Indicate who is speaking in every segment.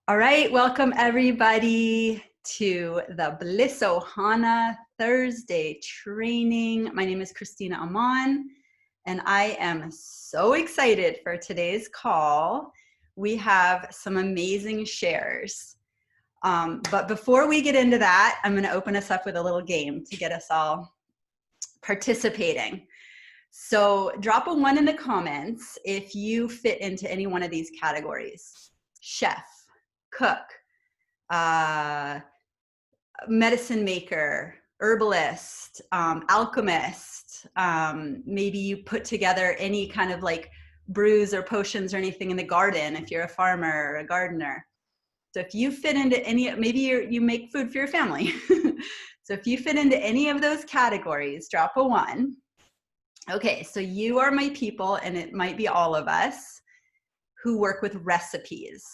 Speaker 1: All right, welcome everybody to the Bliss Ohana Thursday training. My name is Christina Aman, and I am so excited for today's call. We have some amazing shares. But before we get into that, I'm going to open us up with a little game to get us all participating. So drop a 1 in the comments if you fit into any one of these categories. Chef, cook, medicine maker, herbalist, alchemist. Maybe you put together any kind of like brews or potions or anything in the garden if you're a farmer or a gardener. So if you fit into any, maybe you make food for your family. So if you fit into any of those categories, drop a 1. Okay, so you are my people, and it might be all of us who work with recipes,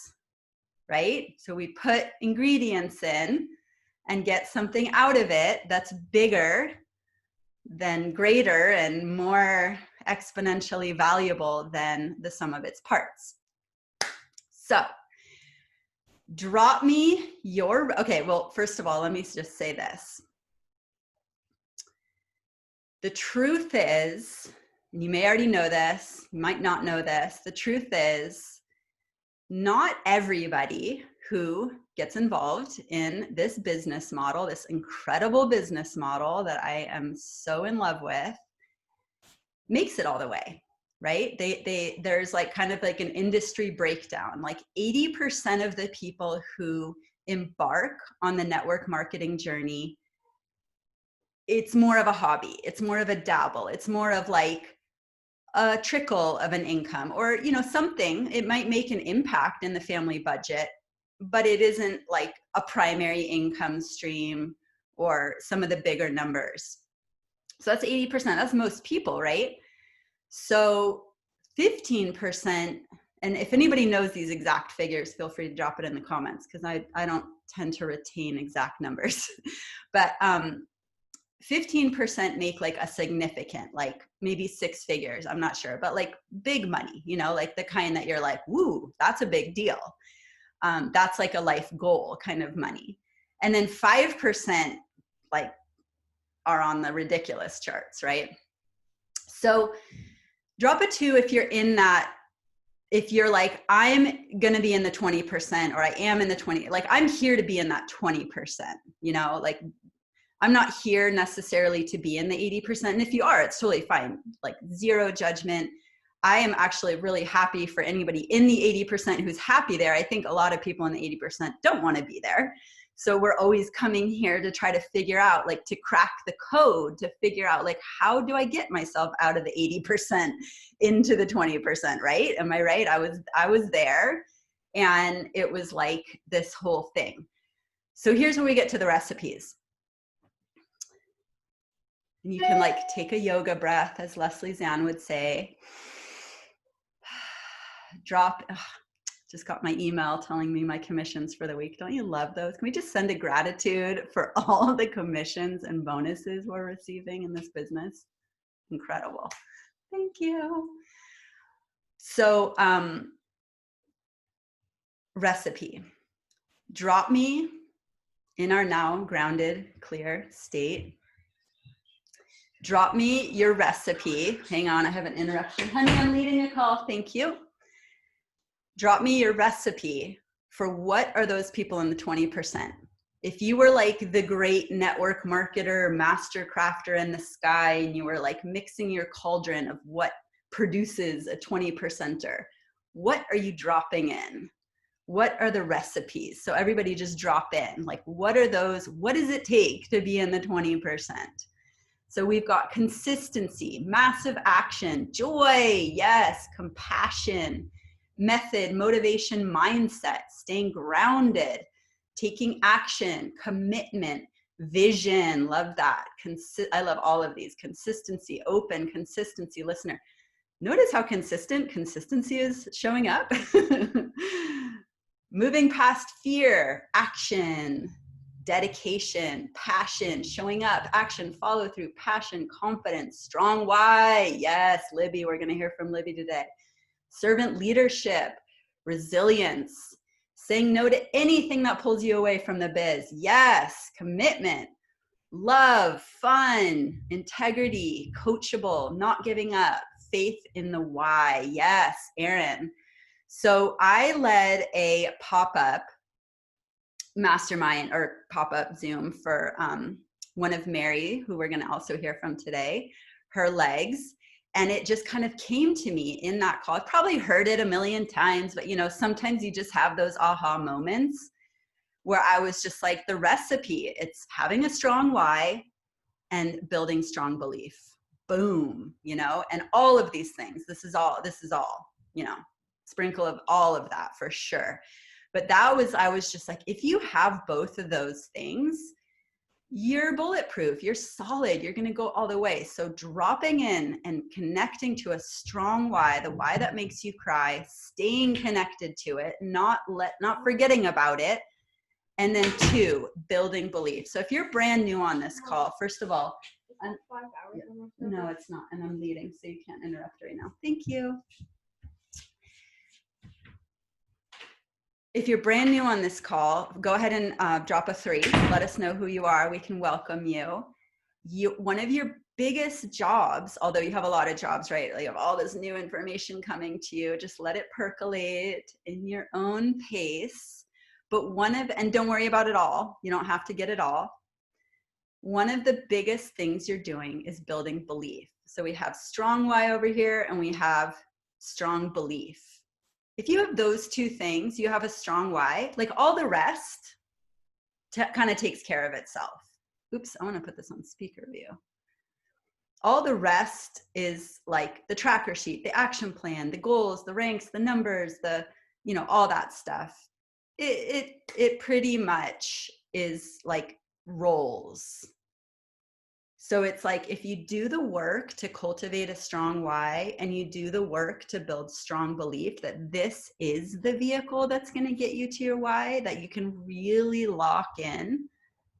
Speaker 1: right? So we put ingredients in and get something out of it that's bigger than greater and more exponentially valuable than the sum of its parts. So drop me your, okay, well, first of all, let me just say this. The truth is, and you may already know this, you might not know this, the truth is not everybody who gets involved in this business model, this incredible business model that I am so in love with, makes it all the way, right? There's like kind of like an industry breakdown. Like 80% of the people who embark on the network marketing journey, it's more of a hobby. It's more of a dabble. It's more of like a trickle of an income, or, you know, something. It might make an impact in the family budget, but it isn't like a primary income stream or some of the bigger numbers. So that's 80%. That's most people, right? So 15%, and if anybody knows these exact figures, feel free to drop it in the comments, because I don't tend to retain exact numbers. But 15% make like a significant, like maybe 6 figures, I'm not sure, but like big money, you know, like the kind that you're like, woo, that's a big deal. That's like a life goal kind of money. And then 5% like are on the ridiculous charts, right? So drop a 2 if you're in that, if you're like, I'm going to be in the 20%, or I am in the 20, like I'm here to be in that 20%, you know, like I'm not here necessarily to be in the 80%. And if you are, it's totally fine. Like zero judgment. I am actually really happy for anybody in the 80% who's happy there. I think a lot of people in the 80% don't want to be there. So we're always coming here to try to figure out, like, to crack the code, to figure out, like, how do I get myself out of the 80% into the 20%, right? Am I right? I was there, and it was like this whole thing. So here's where we get to the recipes. And you can like take a yoga breath, as Leslie Zan would say. Drop, just got my email telling me my commissions for the week. Don't you love those? Can we just send a gratitude for all of the commissions and bonuses we're receiving in this business? Incredible. Thank you. So recipe. Drop me in our now grounded, clear state. Drop me your recipe. Hang on, I have an interruption. Honey, I'm leading a call. Thank you. Drop me your recipe for what are those people in the 20%. If you were like the great network marketer, master crafter in the sky, and you were like mixing your cauldron of what produces a 20%er, what are you dropping in? What are the recipes? So everybody just drop in. Like, what are those? What does it take to be in the 20%? So we've got consistency, massive action, joy, yes, compassion, method, motivation, mindset, staying grounded, taking action, commitment, vision, love that. I love all of these. Consistency, open, consistency, listener. Notice how consistency is showing up. Moving past fear, action, dedication, passion, showing up, action, follow through, passion, confidence, strong why. Yes, Libby, we're going to hear from Libby today. Servant leadership, resilience, saying no to anything that pulls you away from the biz. Yes, commitment, love, fun, integrity, coachable, not giving up, faith in the why. Yes, Erin. So I led a pop-up mastermind or pop-up Zoom for one of Mary, who we're going to also hear from today, her legs. And it just kind of came to me in that call. I've probably heard it a million times, but you know, sometimes you just have those aha moments where I was just like, the recipe, it's having a strong why and building strong belief. Boom, you know, and all of these things, this is all, you know, sprinkle of all of that for sure. But that was, I was just like, if you have both of those things, you're bulletproof, you're solid, you're going to go all the way. So dropping in and connecting to a strong why, the why that makes you cry, staying connected to it, not forgetting about it. And then 2, building belief. So if you're brand new on this call, first of all, no, it's not. And I'm leading, so you can't interrupt right now. Thank you. If you're brand new on this call, go ahead and drop a 3. Let us know who you are. We can welcome you. One of your biggest jobs, although you have a lot of jobs, right? You have all this new information coming to you. Just let it percolate in your own pace. But and don't worry about it all. You don't have to get it all. One of the biggest things you're doing is building belief. So we have strong why over here, and we have strong belief. If you have those 2 things, you have a strong why, like all the rest kind of takes care of itself. Oops, I want to put this on speaker view. All the rest is like the tracker sheet, the action plan, the goals, the ranks, the numbers, the, you know, all that stuff. It pretty much is like roles. So it's like, if you do the work to cultivate a strong why, and you do the work to build strong belief that this is the vehicle that's going to get you to your why, that you can really lock in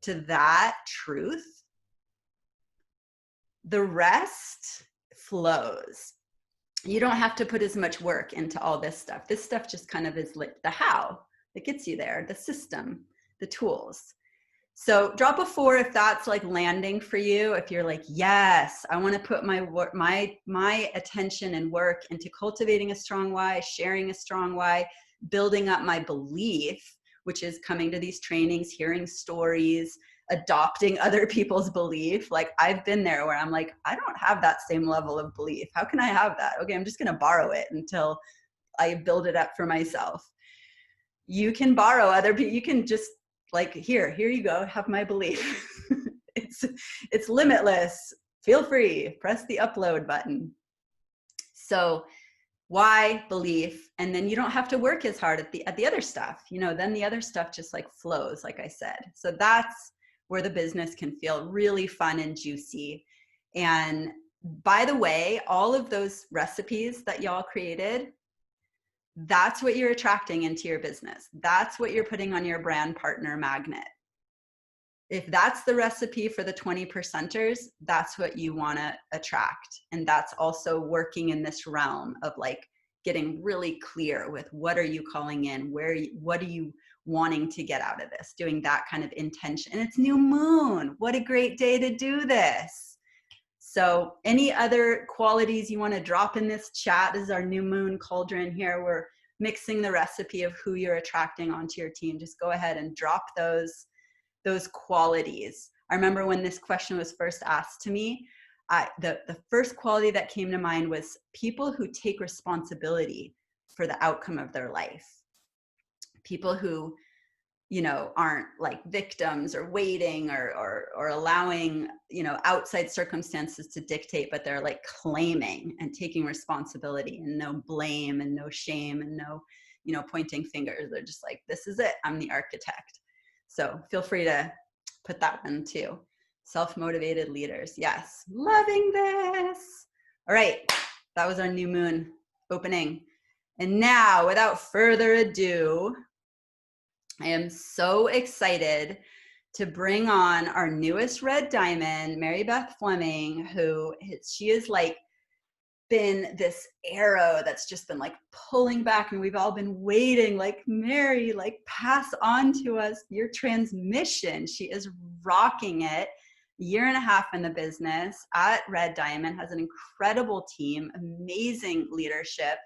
Speaker 1: to that truth, the rest flows. You don't have to put as much work into all this stuff. This stuff just kind of is like the how that gets you there, the system, the tools. So drop a 4 if that's like landing for you. If you're like, yes, I want to put my attention and work into cultivating a strong why, sharing a strong why, building up my belief, which is coming to these trainings, hearing stories, adopting other people's belief. Like I've been there where I'm like, I don't have that same level of belief. How can I have that? Okay, I'm just going to borrow it until I build it up for myself. You can borrow other people. You can just like, here you go, have my belief. It's limitless. Feel free, press the upload button. So why, belief, and then you don't have to work as hard at the other stuff. You know, then the other stuff just like flows, like I said. So that's where the business can feel really fun and juicy. And by the way, all of those recipes that y'all created, that's what you're attracting into your business. That's what you're putting on your brand partner magnet. If that's the recipe for the 20%ers, that's what you want to attract. And that's also working in this realm of like getting really clear with what are you calling in, what are you wanting to get out of this, doing that kind of intention. And it's new moon. What a great day to do this. So any other qualities you want to drop in this chat? This is our new moon cauldron here. We're mixing the recipe of who you're attracting onto your team. Just go ahead and drop those qualities. I remember when this question was first asked to me, the first quality that came to mind was people who take responsibility for the outcome of their life. People who, you know, aren't like victims or waiting or allowing, you know, outside circumstances to dictate, but they're like claiming and taking responsibility, and no blame and no shame and no, you know, pointing fingers. They're just like, this is it, I'm the architect. So feel free to put that one too. Self-motivated leaders. Yes, loving this. All right, that was our new moon opening. And now, without further ado, I am so excited to bring on our newest red diamond, Mary Beth Fleming, she is like been this arrow that's just been like pulling back, and we've all been waiting, like, Mary, like, pass on to us your transmission. She is rocking it. Year and a half in the business at Red Diamond, has an incredible team, amazing leadership,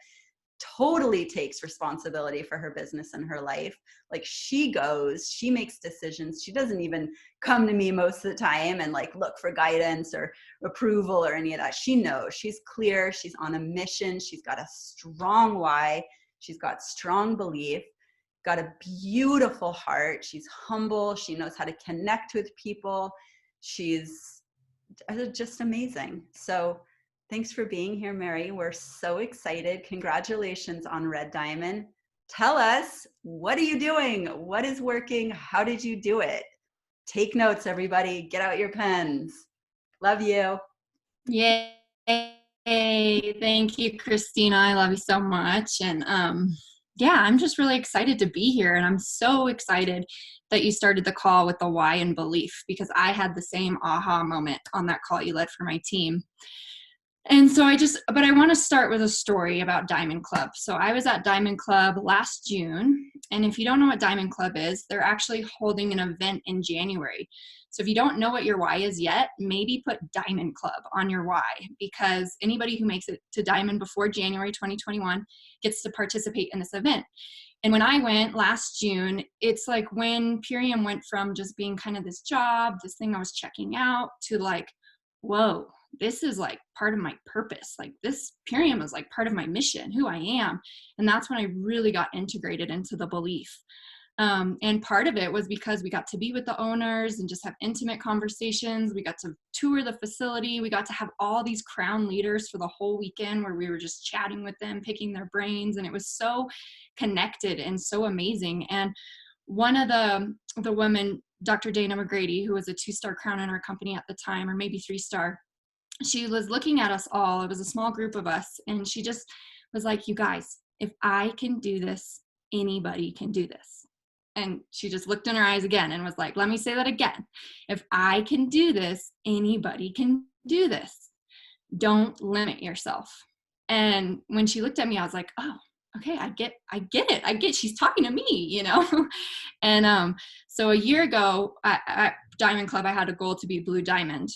Speaker 1: totally takes responsibility for her business and her life. Like, she goes, she makes decisions. She doesn't even come to me most of the time and like look for guidance or approval or any of that. She knows, she's clear, she's on a mission, she's got a strong why, she's got strong belief, got a beautiful heart, she's humble, she knows how to connect with people. She's just amazing. So thanks for being here, Mary. We're so excited. Congratulations on Red Diamond. Tell us, what are you doing? What is working? How did you do it? Take notes, everybody. Get out your pens. Love you.
Speaker 2: Yay. Thank you, Christina. I love you so much. And yeah, I'm just really excited to be here. And I'm so excited that you started the call with the why and belief, because I had the same aha moment on that call you led for my team. And so but I want to start with a story about Diamond Club. So I was at Diamond Club last June. And if you don't know what Diamond Club is, they're actually holding an event in January. So if you don't know what your why is yet, maybe put Diamond Club on your why, because anybody who makes it to Diamond before January 2021 gets to participate in this event. And when I went last June, it's like when Purium went from just being kind of this job, this thing I was checking out, to like, whoa, this is like part of my purpose. Like, this Purium is like part of my mission, who I am. And that's when I really got integrated into the belief. And part of it was because we got to be with the owners and just have intimate conversations. We got to tour the facility. We got to have all these crown leaders for the whole weekend where we were just chatting with them, picking their brains. And it was so connected and so amazing. And one of the women, Dr. Dana McGrady, who was a 2-star crown in our company at the time, or maybe 3-star, she was looking at us all. It was a small group of us. And she just was like, you guys, if I can do this, anybody can do this. And she just looked in her eyes again and was like, let me say that again. If I can do this, anybody can do this. Don't limit yourself. And when she looked at me, I was like, oh, okay, I get it. She's talking to me, you know? And so a year ago at Diamond Club, I had a goal to be Blue Diamond.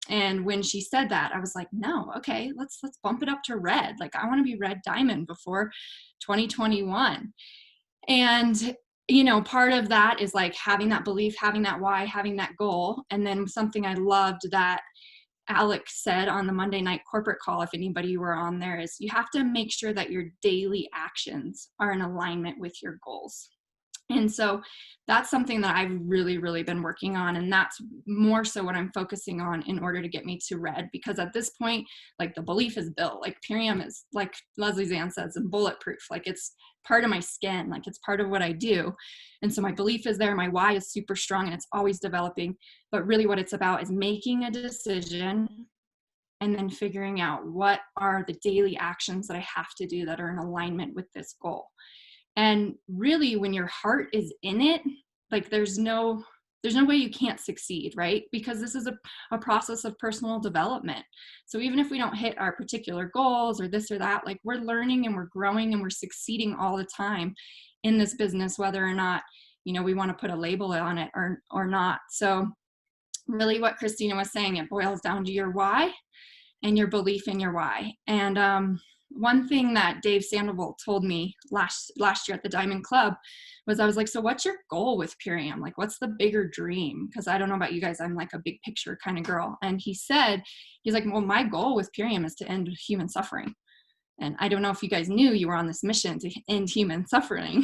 Speaker 2: And when she said that, I was like, no, okay, let's bump it up to red. Like, I want to be Red Diamond before 2021. And, you know, part of that is like having that belief, having that why, having that goal. And then something I loved that Alex said on the Monday night corporate call, if anybody were on there, is you have to make sure that your daily actions are in alignment with your goals. And so that's something that I've really, really been working on. And that's more so what I'm focusing on in order to get me to red. Because at this point, like, the belief is built. Like, Purium is, like Leslie Zan says, and bulletproof. Like, it's part of my skin. Like, it's part of what I do. And so my belief is there. My why is super strong and it's always developing. But really what it's about is making a decision and then figuring out what are the daily actions that I have to do that are in alignment with this goal. And really, when your heart is in it, like, there's no way you can't succeed, right? Because this is a process of personal development. So even if we don't hit our particular goals or this or that, like, we're learning and we're growing and we're succeeding all the time in this business, whether or not, you know, we want to put a label on it or not. So really what Christina was saying, it boils down to your why and your belief in your why. And one thing that Dave Sandoval told me last year at the Diamond Club was, I was like, so what's your goal with Purium? Like, what's the bigger dream? Because I don't know about you guys, I'm like a big picture kind of girl. And he's like, well, my goal with Purium is to end human suffering. And I don't know if you guys knew you were on this mission to end human suffering,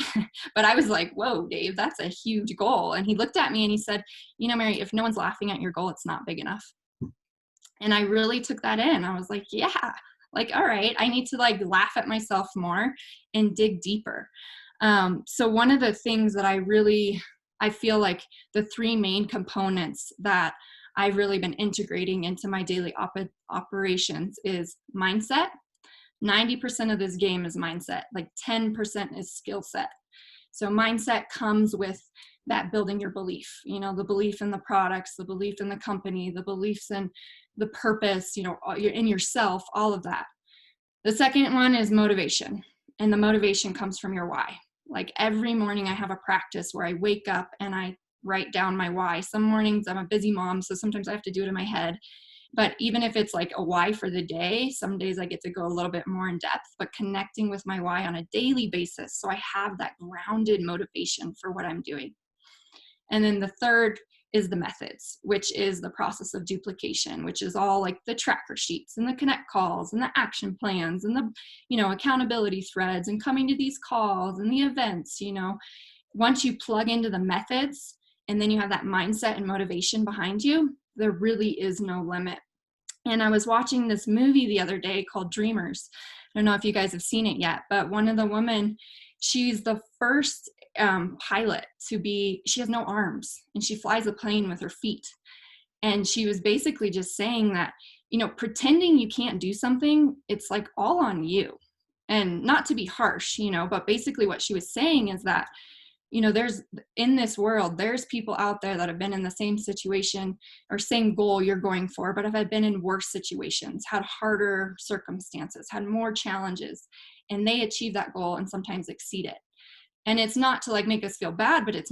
Speaker 2: but I was like, whoa, Dave, that's a huge goal. And he looked at me and he said, you know, Mary, if no one's laughing at your goal, it's not big enough. And I really took that in. I was like, yeah, like, all right, I need to like laugh at myself more and dig deeper. So one of the things that I feel like the 3 main components that I've really been integrating into my daily operations is mindset. 90% of this game is mindset, like 10% is skill set. So mindset comes with that building your belief, you know, the belief in the products, the belief in the company, the beliefs in the purpose, you know, in yourself, all of that. The second one is motivation. And the motivation comes from your why. Like every morning I have a practice where I wake up and I write down my why. Some mornings I'm a busy mom, so sometimes I have to do it in my head. But even if it's like a why for the day, some days I get to go a little bit more in depth, but connecting with my why on a daily basis. So I have that grounded motivation for what I'm doing. And then the third is the methods, which is the process of duplication, which is all like the tracker sheets and the connect calls and the action plans and the, accountability threads and coming to these calls and the events. Once you plug into the methods and then you have that mindset and motivation behind you, there really is no limit. And I was watching this movie the other day called Dreamers. I don't know if you guys have seen it yet, but one of the women, she's the first pilot she has no arms and she flies a plane with her feet. And she was basically just saying that, pretending you can't do something, it's like all on you. And not to be harsh, but basically what she was saying is that, there's in this world, there's people out there that have been in the same situation or same goal you're going for, but have been in worse situations, had harder circumstances, had more challenges, and they achieve that goal and sometimes exceed it. And it's not to like make us feel bad, but it's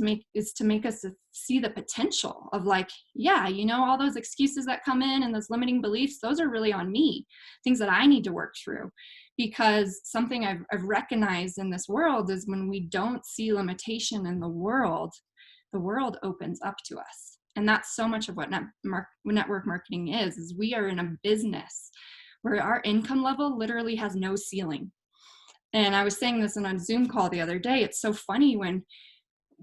Speaker 2: to make us see the potential of like, yeah, all those excuses that come in and those limiting beliefs, those are really on me, things that I need to work through. Because something I've recognized in this world is when we don't see limitation in the world opens up to us. And that's so much of what network marketing is we are in a business where our income level literally has no ceiling. And I was saying this in a Zoom call the other day. It's so funny when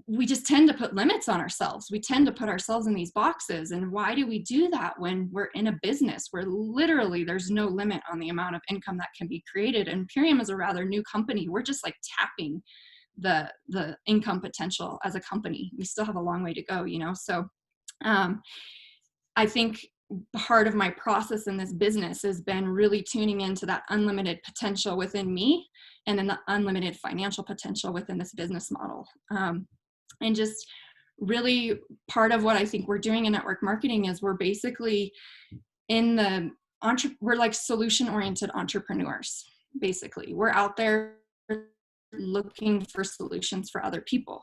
Speaker 2: we just tend to put limits on ourselves. We tend to put ourselves in these boxes. And why do we do that when we're in a business where literally there's no limit on the amount of income that can be created? And Purium is a rather new company. We're just like tapping the income potential as a company. We still have a long way to go, So I think part of my process in this business has been really tuning into that unlimited potential within me and then the unlimited financial potential within this business model. And just really part of what I think we're doing in network marketing is we're basically we're like solution-oriented entrepreneurs, basically. We're out there looking for solutions for other people.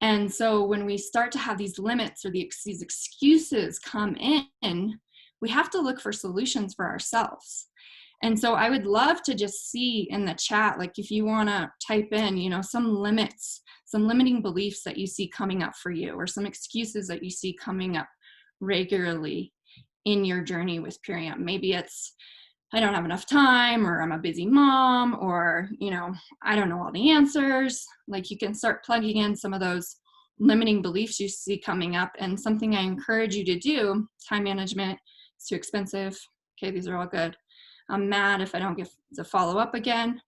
Speaker 2: And so when we start to have these limits or these excuses come in, we have to look for solutions for ourselves. And so I would love to just see in the chat, like if you want to type in, some limits, some limiting beliefs that you see coming up for you, or some excuses that you see coming up regularly in your journey with Purium. Maybe it's, I don't have enough time, or I'm a busy mom, or, I don't know all the answers. Like you can start plugging in some of those limiting beliefs you see coming up. And something I encourage you to do, time management, it's too expensive. Okay, these are all good. I'm mad if I don't get to follow up again.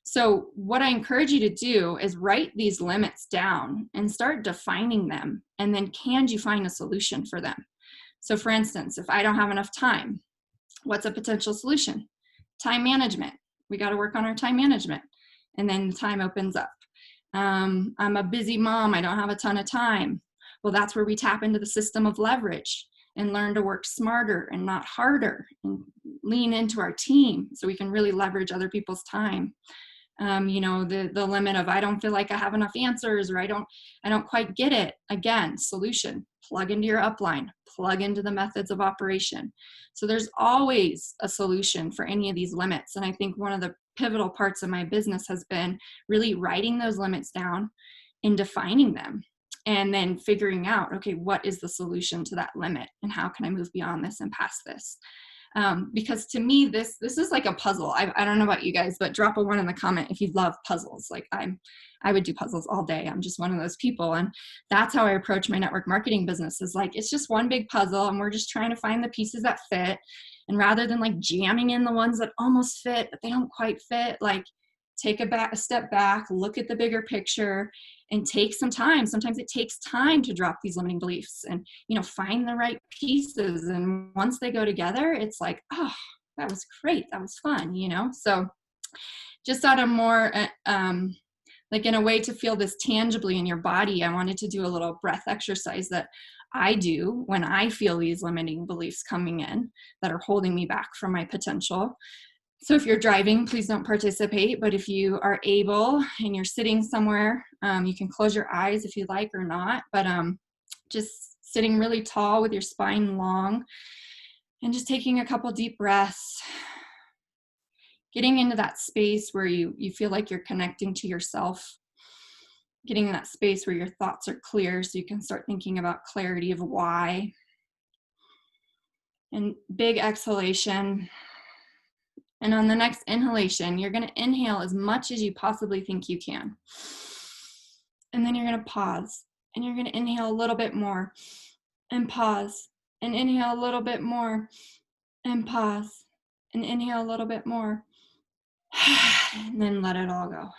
Speaker 2: So what I encourage you to do is write these limits down and start defining them. And then can you find a solution for them? So for instance, if I don't have enough time, what's a potential solution? Time management. We got to work on our time management. And then the time opens up. I'm a busy mom. I don't have a ton of time. Well, that's where we tap into the system of leverage and learn to work smarter and not harder and lean into our team so we can really leverage other people's time. The limit of I don't feel like I have enough answers, or I don't quite get it. Again, solution, plug into your upline, plug into the methods of operation. So there's always a solution for any of these limits. And I think one of the pivotal parts of my business has been really writing those limits down and defining them, and then figuring out, okay, what is the solution to that limit and how can I move beyond this and past this? Because to me, this is like a puzzle. I don't know about you guys, but drop a 1 in the comment if you love puzzles. Like I would do puzzles all day. I'm just one of those people. And that's how I approach my network marketing business, is like, it's just one big puzzle and we're just trying to find the pieces that fit. And rather than like jamming in the ones that almost fit, but they don't quite fit, like take a step back, look at the bigger picture, and take some time. Sometimes it takes time to drop these limiting beliefs and, find the right pieces. And once they go together, it's like, oh, that was great. That was fun, So just out of more, like in a way to feel this tangibly in your body, I wanted to do a little breath exercise that I do when I feel these limiting beliefs coming in that are holding me back from my potential. So if you're driving, please don't participate. But if you are able and you're sitting somewhere, you can close your eyes if you like or not. But just sitting really tall with your spine long and just taking a couple deep breaths, getting into that space where you feel like you're connecting to yourself, getting in that space where your thoughts are clear so you can start thinking about clarity of why. And big exhalation. And on the next inhalation, you're going to inhale as much as you possibly think you can. And then you're going to pause. And you're going to inhale a little bit more. And pause. And inhale a little bit more. And pause. And inhale a little bit more. And then let it all go.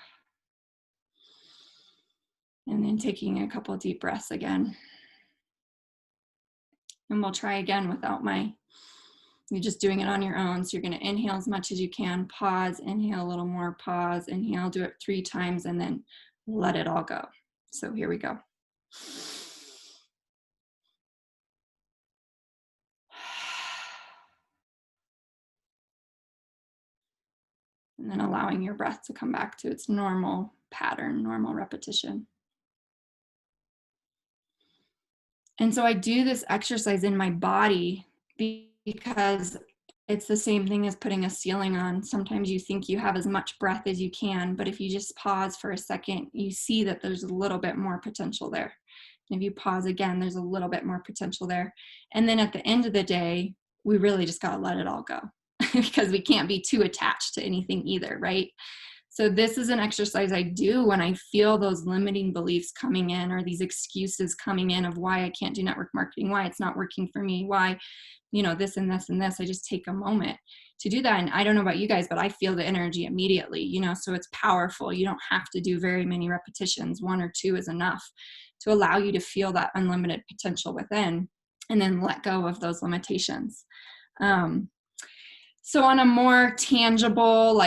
Speaker 2: And then taking a couple deep breaths again. And we'll try again without you're just doing it on your own. So you're going to inhale as much as you can, pause, inhale a little more, pause, inhale, do it 3 times, and then let it all go. So here we go. And then allowing your breath to come back to its normal pattern, normal repetition. And so I do this exercise in my body because it's the same thing as putting a ceiling on. Sometimes you think you have as much breath as you can, but if you just pause for a second, you see that there's a little bit more potential there. And if you pause again, there's a little bit more potential there. And then at the end of the day, we really just got to let it all go because we can't be too attached to anything either, right? So this is an exercise I do when I feel those limiting beliefs coming in or these excuses coming in of why I can't do network marketing, why it's not working for me, why, this and this and this. I just take a moment to do that. And I don't know about you guys, but I feel the energy immediately, so it's powerful. You don't have to do very many repetitions. 1 or 2 is enough to allow you to feel that unlimited potential within and then let go of those limitations. So on a more tangible,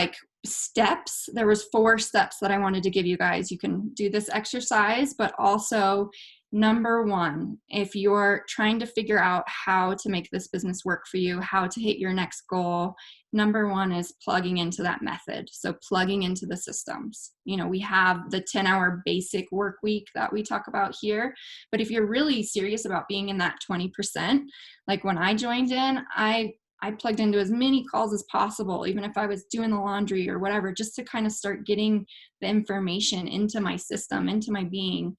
Speaker 2: steps, there was 4 steps that I wanted to give you guys. You can do this exercise, but also number 1, if you're trying to figure out how to make this business work for you, how to hit your next goal, number 1 is plugging into that method. So plugging into the systems. We have the 10-hour basic work week that we talk about here, but if you're really serious about being in that 20%, like when I joined in, I plugged into as many calls as possible, even if I was doing the laundry or whatever, just to kind of start getting the information into my system, into my being.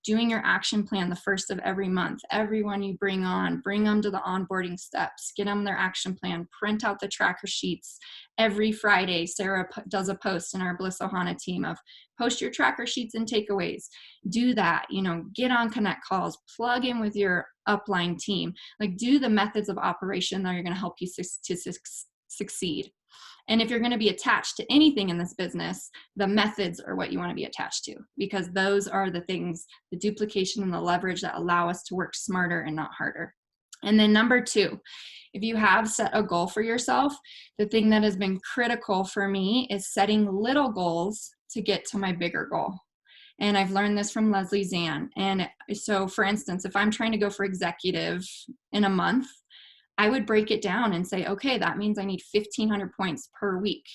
Speaker 2: Doing your action plan the first of every month. Everyone you bring on, bring them to the onboarding steps, get them their action plan, print out the tracker sheets. Every Friday, Sarah does a post in our Bliss Ohana team of post your tracker sheets and takeaways. Do that, get on connect calls, plug in with your upline team, do the methods of operation that are going to help you to succeed. And if you're going to be attached to anything in this business, the methods are what you want to be attached to, because those are the things, the duplication and the leverage that allow us to work smarter and not harder. And then number 2, if you have set a goal for yourself, the thing that has been critical for me is setting little goals to get to my bigger goal. And I've learned this from Leslie Zan. And so, for instance, if I'm trying to go for executive in a month, I would break it down and say, okay, that means I need 1,500 points per week.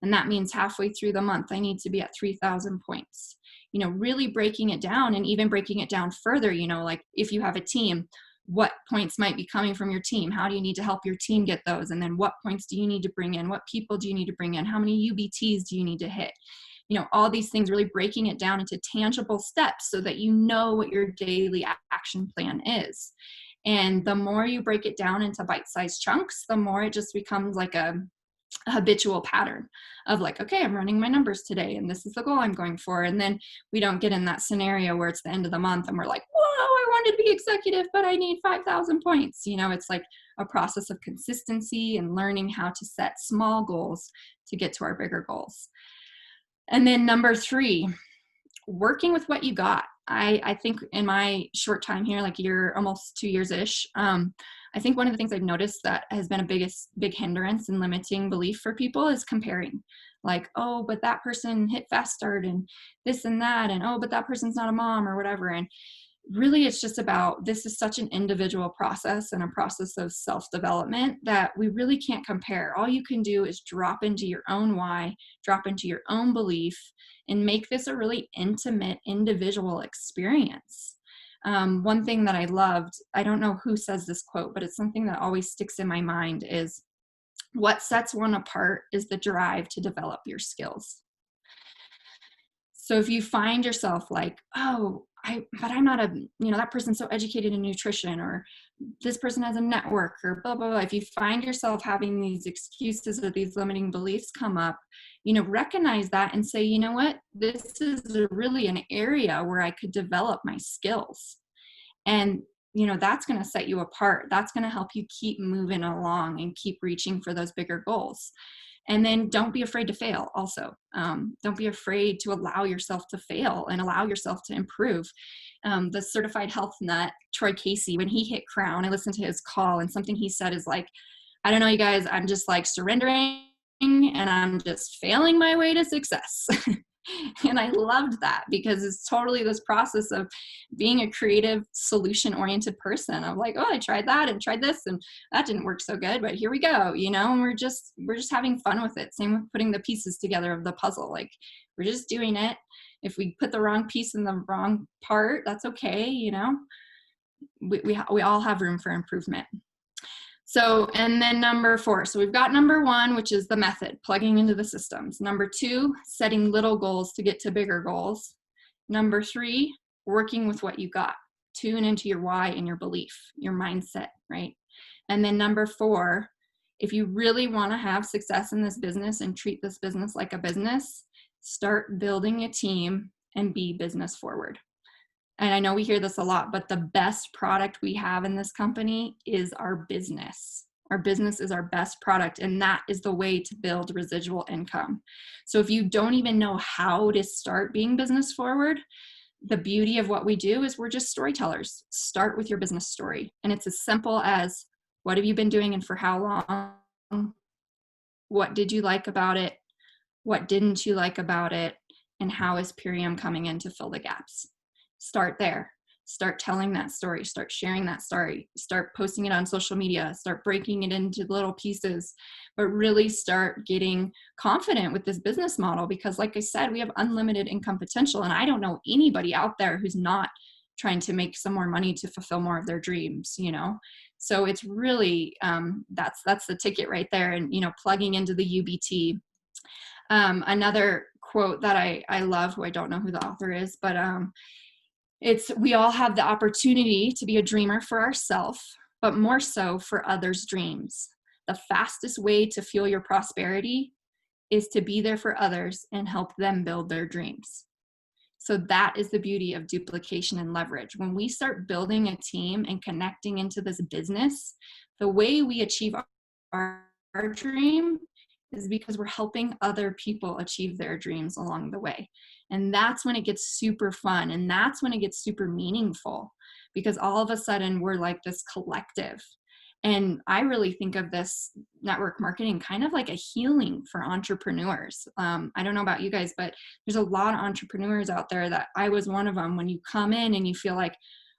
Speaker 2: And that means halfway through the month, I need to be at 3,000 points. Really breaking it down, and even breaking it down further, if you have a team, what points might be coming from your team? How do you need to help your team get those? And then what points do you need to bring in? What people do you need to bring in? How many UBTs do you need to hit? All these things, really breaking it down into tangible steps so that you know what your daily action plan is. And the more you break it down into bite-sized chunks, the more it just becomes like a habitual pattern of okay, I'm running my numbers today and this is the goal I'm going for. And then we don't get in that scenario where it's the end of the month and we're like, whoa, I wanted to be executive, but I need 5,000 points. It's like a process of consistency and learning how to set small goals to get to our bigger goals. And then number 3, working with what you got. I think in my short time here, year, almost 2 years-ish, I think one of the things I've noticed that has been a big hindrance and limiting belief for people is comparing. Oh, but that person hit fast start and this and that, and oh, but that person's not a mom or whatever. And really it's just about, this is such an individual process and a process of self-development that we really can't compare. All you can do is drop into your own why, drop into your own belief, and make this a really intimate individual experience. One thing that I loved, I don't know who says this quote, but it's something that always sticks in my mind, is what sets one apart is the drive to develop your skills. So if you find yourself like, oh, but I'm not that person's so educated in nutrition, or this person has a network, or blah, blah, blah. If you find yourself having these excuses or these limiting beliefs come up, recognize that and say, you know what, this is really an area where I could develop my skills. And, that's going to set you apart. That's going to help you keep moving along and keep reaching for those bigger goals. And then don't be afraid to fail also. Don't be afraid to allow yourself to fail and allow yourself to improve. The certified health nut, Troy Casey, when he hit Crown, I listened to his call, and something he said is like, I don't know, you guys, I'm just like surrendering and I'm just failing my way to success. And I loved that, because it's totally this process of being a creative, solution-oriented person. I'm like, oh, I tried that and tried this and that didn't work so good, but here we go, and we're just having fun with it. Same with putting the pieces together of the puzzle. Like, we're just doing it. If we put the wrong piece in the wrong part, that's okay. We all have room for improvement. So, and then number 4. So we've got number 1, which is the method, plugging into the systems. Number 2, setting little goals to get to bigger goals. Number 3, working with what you got. Tune into your why and your belief, your mindset, right? And then number 4, if you really want to have success in this business and treat this business like a business, start building a team and be business forward. And I know we hear this a lot, but the best product we have in this company is our business. Our business is our best product, and that is the way to build residual income. So if you don't even know how to start being business forward, the beauty of what we do is we're just storytellers. Start with your business story. And it's as simple as, what have you been doing and for how long? What did you like about it? What didn't you like about it? And how is Purium coming in to fill the gaps? Start there. Start telling that story. Start sharing that story. Start posting it on social media. Start breaking it into little pieces, but really start getting confident with this business model, because like I said, we have unlimited income potential, and I don't know anybody out there who's not trying to make some more money to fulfill more of their dreams, So it's really, that's the ticket right there. And, plugging into the UBT. Another quote that I love, who I don't know who the author is, but we all have the opportunity to be a dreamer for ourselves, but more so for others' dreams. The fastest way to fuel your prosperity is to be there for others and help them build their dreams. So that is the beauty of duplication and leverage. When we start building a team and connecting into this business, the way we achieve our dream is because we're helping other people achieve their dreams along the way. And that's when it gets super fun. And that's when it gets super meaningful, because all of a sudden we're like this collective. And I really think of this network marketing kind of like a healing for entrepreneurs. I don't know about you guys, but there's a lot of entrepreneurs out there that I was one of them. When you come in and you feel like,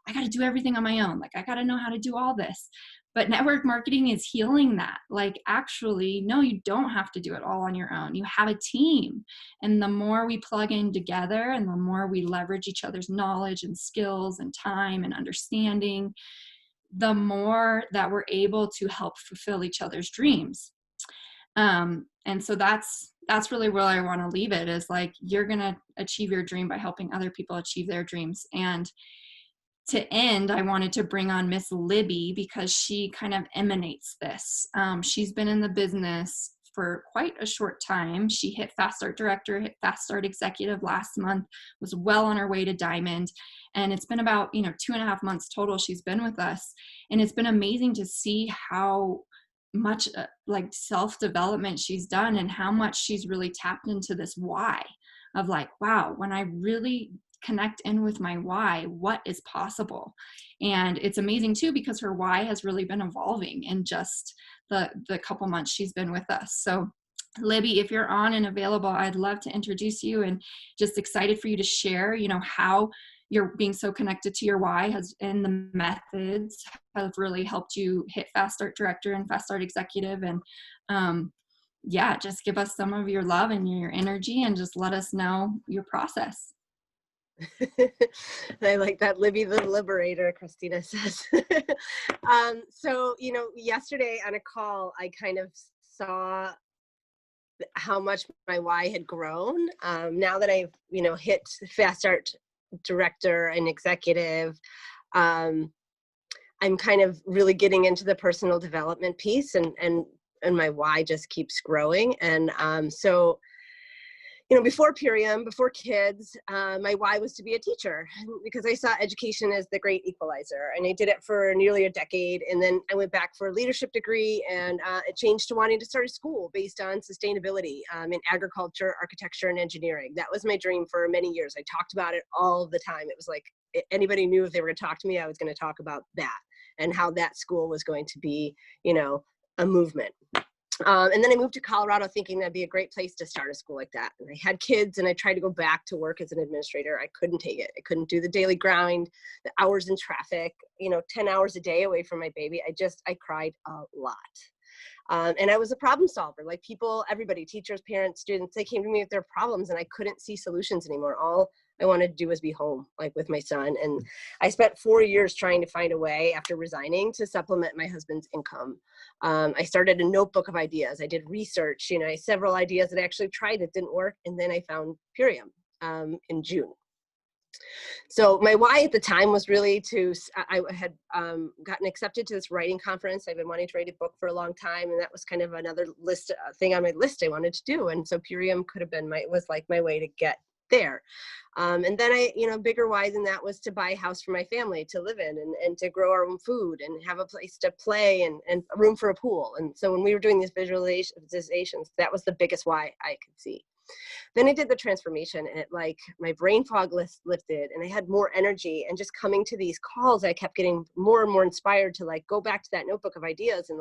Speaker 2: I got to do everything on my own. Like, I got to know how to do all this. But network marketing is healing that. Like, actually, no, you don't have to do it all on your own. You have a team. And the more we plug in together and the more we leverage each other's knowledge and skills and time and understanding, the more that we're able to help fulfill each other's dreams. And so that's really where I want to leave it, is like, you're going to achieve your dream by helping other people achieve their dreams. And to end, I wanted to bring on Miss Libby, because she kind of emanates this. She's been in the business for quite a short time. She hit Fast Start Director, hit Fast Start Executive last month, was well on her way to Diamond. And it's been about, 2.5 months total she's been with us. And it's been amazing to see how much like self-development she's done, and how much she's really tapped into this why of like, wow, when I really connect in with my why, what is possible? And it's amazing too, because her why has really been evolving in just the couple months she's been with us. So Libby, if you're on and available, I'd love to introduce you, and just excited for you to share, how your being so connected to your why has, and the methods have really helped you hit Fast Start Director and Fast Start Executive. And yeah, just give us some of your love and your energy and just let us know your process.
Speaker 3: I like that. Libby the Liberator, Christina says. So, yesterday on a call, I kind of saw how much my why had grown. Now that I've, hit Fast Start Director and Executive, I'm kind of really getting into the personal development piece, and my why just keeps growing. And so, before Purium, before kids, my why was to be a teacher, because I saw education as the great equalizer. And I did it for nearly a decade. And then I went back for a leadership degree, and it changed to wanting to start a school based on sustainability in agriculture, architecture, and engineering. That was my dream for many years. I talked about it all the time. It was like anybody knew if they were going to talk to me, I was going to talk about that and how that school was going to be, a movement. And then I moved to Colorado thinking that'd be a great place to start a school like that. And I had kids, and I tried to go back to work as an administrator. I couldn't take it. I couldn't do the daily grind, the hours in traffic, 10 hours a day away from my baby. I cried a lot. And I was a problem solver. Like everybody, teachers, parents, students, they came to me with their problems, and I couldn't see solutions anymore. All I wanted to do was be home, like with my son. And I spent 4 years trying to find a way after resigning to supplement my husband's income. I started a notebook of ideas. I did research, I had several ideas that I actually tried that didn't work. And then I found Purium in June. So my why at the time was really I had gotten accepted to this writing conference. I've been wanting to write a book for a long time, and that was kind of another thing on my list I wanted to do. And so Purium could have been was like my way to get there. And then bigger why than that was to buy a house for my family to live in, and to grow our own food and have a place to play and a room for a pool. And so when we were doing these visualizations, that was the biggest why I could see. Then I did the transformation, and my brain fog lifted, and I had more energy. And just coming to these calls, I kept getting more and more inspired to go back to that notebook of ideas and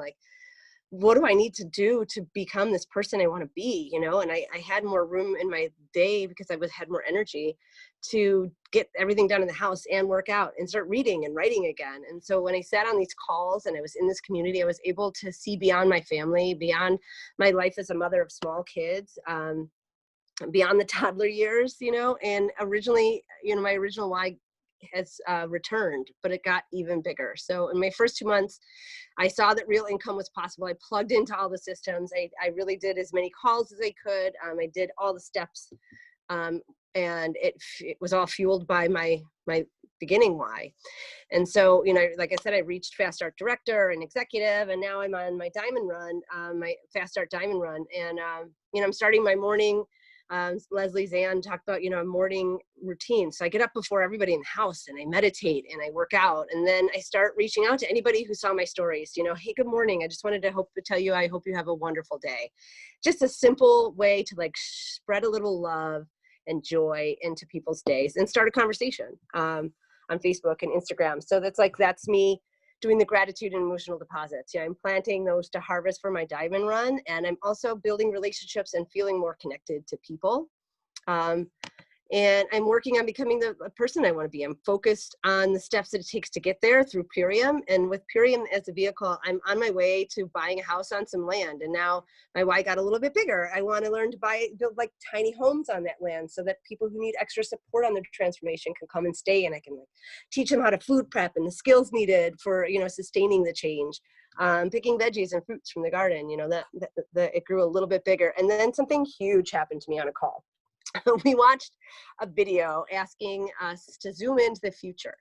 Speaker 3: what do I need to do to become this person I want to be, and I had more room in my day because I had more energy to get everything done in the house and work out and start reading and writing again. And so when I sat on these calls and I was in this community, I was able to see beyond my family, beyond my life as a mother of small kids, beyond the toddler years, and originally, my original why has returned, but it got even bigger. So in my first 2 months, I saw that real income was possible. I plugged into all the systems. I really did as many calls as I could. I did all the steps, and it was all fueled by my beginning why. And so, like I said, I reached Fast Start Director and Executive, and now I'm on my Diamond Run, my Fast Start Diamond Run. And, I'm starting my morning. Leslie Zann talked about, a morning routine. So I get up before everybody in the house, and I meditate and I work out. And then I start reaching out to anybody who saw my stories, hey, good morning. I just wanted to tell you, I hope you have a wonderful day. Just a simple way to spread a little love and joy into people's days and start a conversation on Facebook and Instagram. So that's me doing the gratitude and emotional deposits. I'm planting those to harvest for my Diamond Run. And I'm also building relationships and feeling more connected to people. And I'm working on becoming the person I want to be. I'm focused on the steps that it takes to get there through Purium. And with Purium as a vehicle, I'm on my way to buying a house on some land. And now my why got a little bit bigger. I want to learn to build tiny homes on that land so that people who need extra support on their transformation can come and stay. And I can teach them how to food prep and the skills needed for, sustaining the change. Picking veggies and fruits from the garden, it grew a little bit bigger. And then something huge happened to me on a call. We watched a video asking us to zoom into the future,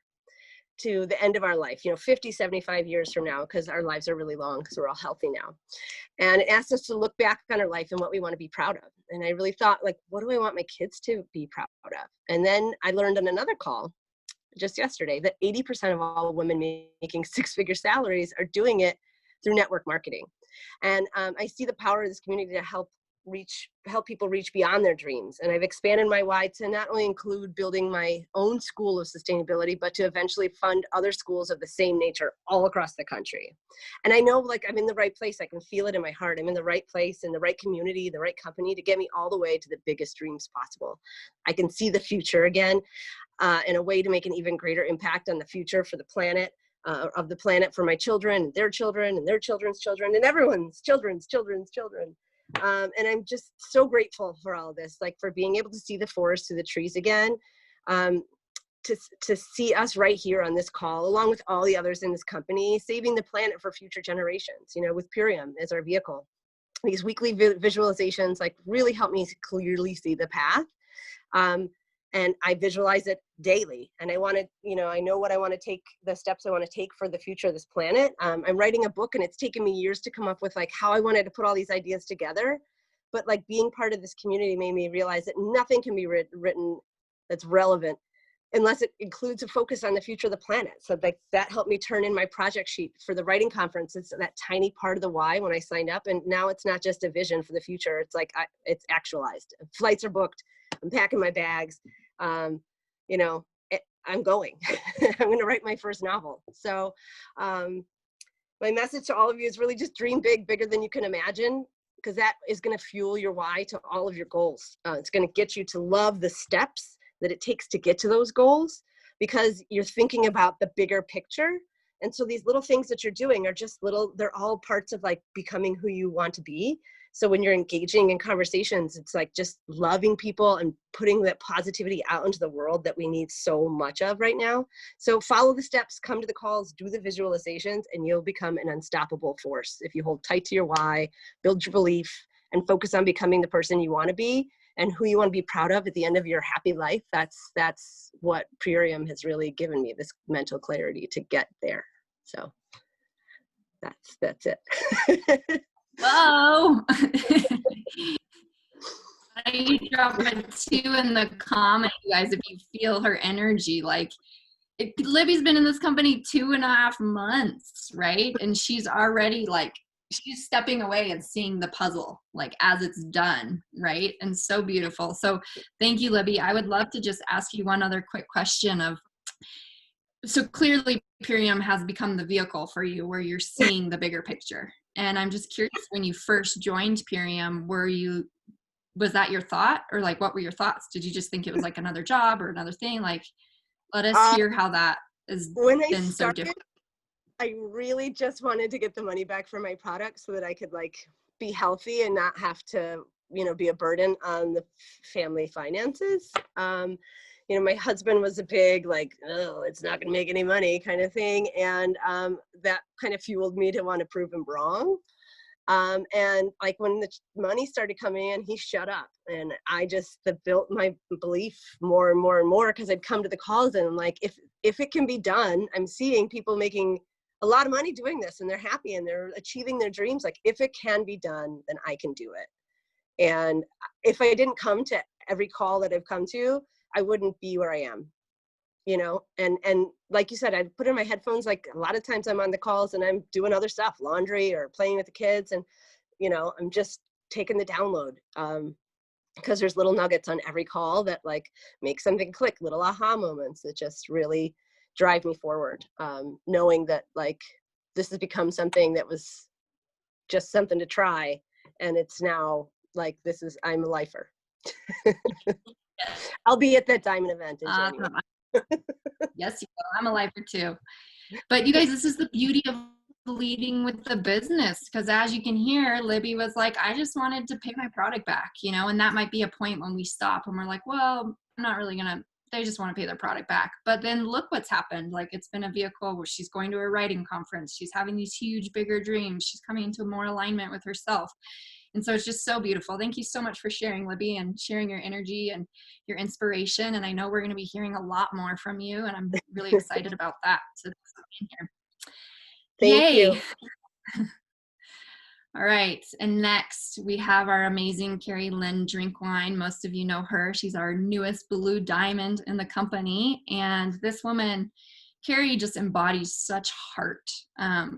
Speaker 3: to the end of our life, 50, 75 years from now, because our lives are really long because we're all healthy now. And it asked us to look back on our life and what we want to be proud of. And I really thought, what do I want my kids to be proud of? And then I learned on another call just yesterday that 80% of all women making six-figure salaries are doing it through network marketing. And I see the power of this community to help people reach beyond their dreams. And I've expanded my why to not only include building my own school of sustainability, but to eventually fund other schools of the same nature all across the country. And I know I'm in the right place. I can feel it in my heart. I'm in the right place, in the right community, the right company to get me all the way to the biggest dreams possible. I can see the future again. and a way to make an even greater impact on the future for the planet, of the planet, for my children and their children and their children's children and everyone's children's children. And I'm just so grateful for all of this, like for being able to see the forest through the trees again, to see us right here on this call, along with all the others in this company, saving the planet for future generations, you know, with Purium as our vehicle. These weekly visualizations like really help me clearly see the path. And I visualize it daily. And I want to, you know, I know what I want to take, the steps I want to take for the future of this planet. I'm writing a book, and it's taken me years to come up with like how I wanted to put all these ideas together. But like being part of this community made me realize that nothing can be written that's relevant unless it includes a focus on the future of the planet. So like that helped me turn in my project sheet for the writing conference. It's that tiny part of the why when I signed up. And now it's not just a vision for the future. It's like, it's actualized. Flights are booked. I'm packing my bags. You know, I'm going. I'm going to write my first novel. So my message to all of you is really just dream big, bigger than you can imagine, because that is going to fuel your why to all of your goals. It's going to get you to love the steps that it takes to get to those goals, because you're thinking about the bigger picture. And so these little things that you're doing are just little, they're all parts of like becoming who you want to be. So when you're engaging in conversations, it's like just loving people and putting that positivity out into the world that we need so much of right now. So follow the steps, come to the calls, do the visualizations, and you'll become an unstoppable force. If you hold tight to your why, build your belief, and focus on becoming the person you want to be and who you want to be proud of at the end of your happy life, that's what Purium has really given me, this mental clarity to get there. So that's it.
Speaker 2: Whoa. I drop a 2 in the comment, you guys, if you feel her energy. Like, Libby's been in this company 2.5 months, right? And she's already like, she's stepping away and seeing the puzzle like as it's done, right? And so beautiful. So thank you, Libby. I would love to just ask you one other quick question of, so clearly Purium has become the vehicle for you where you're seeing the bigger picture. And I'm just curious, when you first joined Purium, was that your thought, or like what were your thoughts? Did you just think it was like another job or another thing? Like, let us hear how that has been so different.
Speaker 3: I really just wanted to get the money back for my product so that I could like be healthy and not have to, you know, be a burden on the family finances. You know, my husband was a big like, oh, it's not gonna make any money kind of thing. And that kind of fueled me to want to prove him wrong. And like when the money started coming in, he shut up, and I just built my belief more and more and more, because I'd come to the calls and I'm like, if it can be done, I'm seeing people making a lot of money doing this and they're happy and they're achieving their dreams. Like if it can be done, then I can do it. And if I didn't come to every call that I've come to, I wouldn't be where I am, you know? And like you said, I put in my headphones, like a lot of times I'm on the calls and I'm doing other stuff, laundry or playing with the kids. And, you know, I'm just taking the download, because there's little nuggets on every call that like make something click, little aha moments that just really drive me forward. Knowing that like this has become something that was just something to try, and it's now like I'm a lifer. I'll be at that diamond event in January.
Speaker 2: Yes, I'm a lifer too. But you guys, this is the beauty of leading with the business, because as you can hear, Libby was like, I just wanted to pay my product back, you know, and that might be a point when we stop and we're like, well, I'm not really gonna, they just want to pay their product back. But then look what's happened. Like, it's been a vehicle where she's going to a writing conference, she's having these huge, bigger dreams, she's coming into more alignment with herself. And so it's just so beautiful. Thank you so much for sharing, Libby, and sharing your energy and your inspiration. And I know we're going to be hearing a lot more from you, and I'm really excited about that. So thanks for being here.
Speaker 3: Thank you.
Speaker 2: All right. And next we have our amazing Carrie Lynn Drinkwine. Most of you know her. She's our newest blue diamond in the company. And this woman, Carrie, just embodies such heart.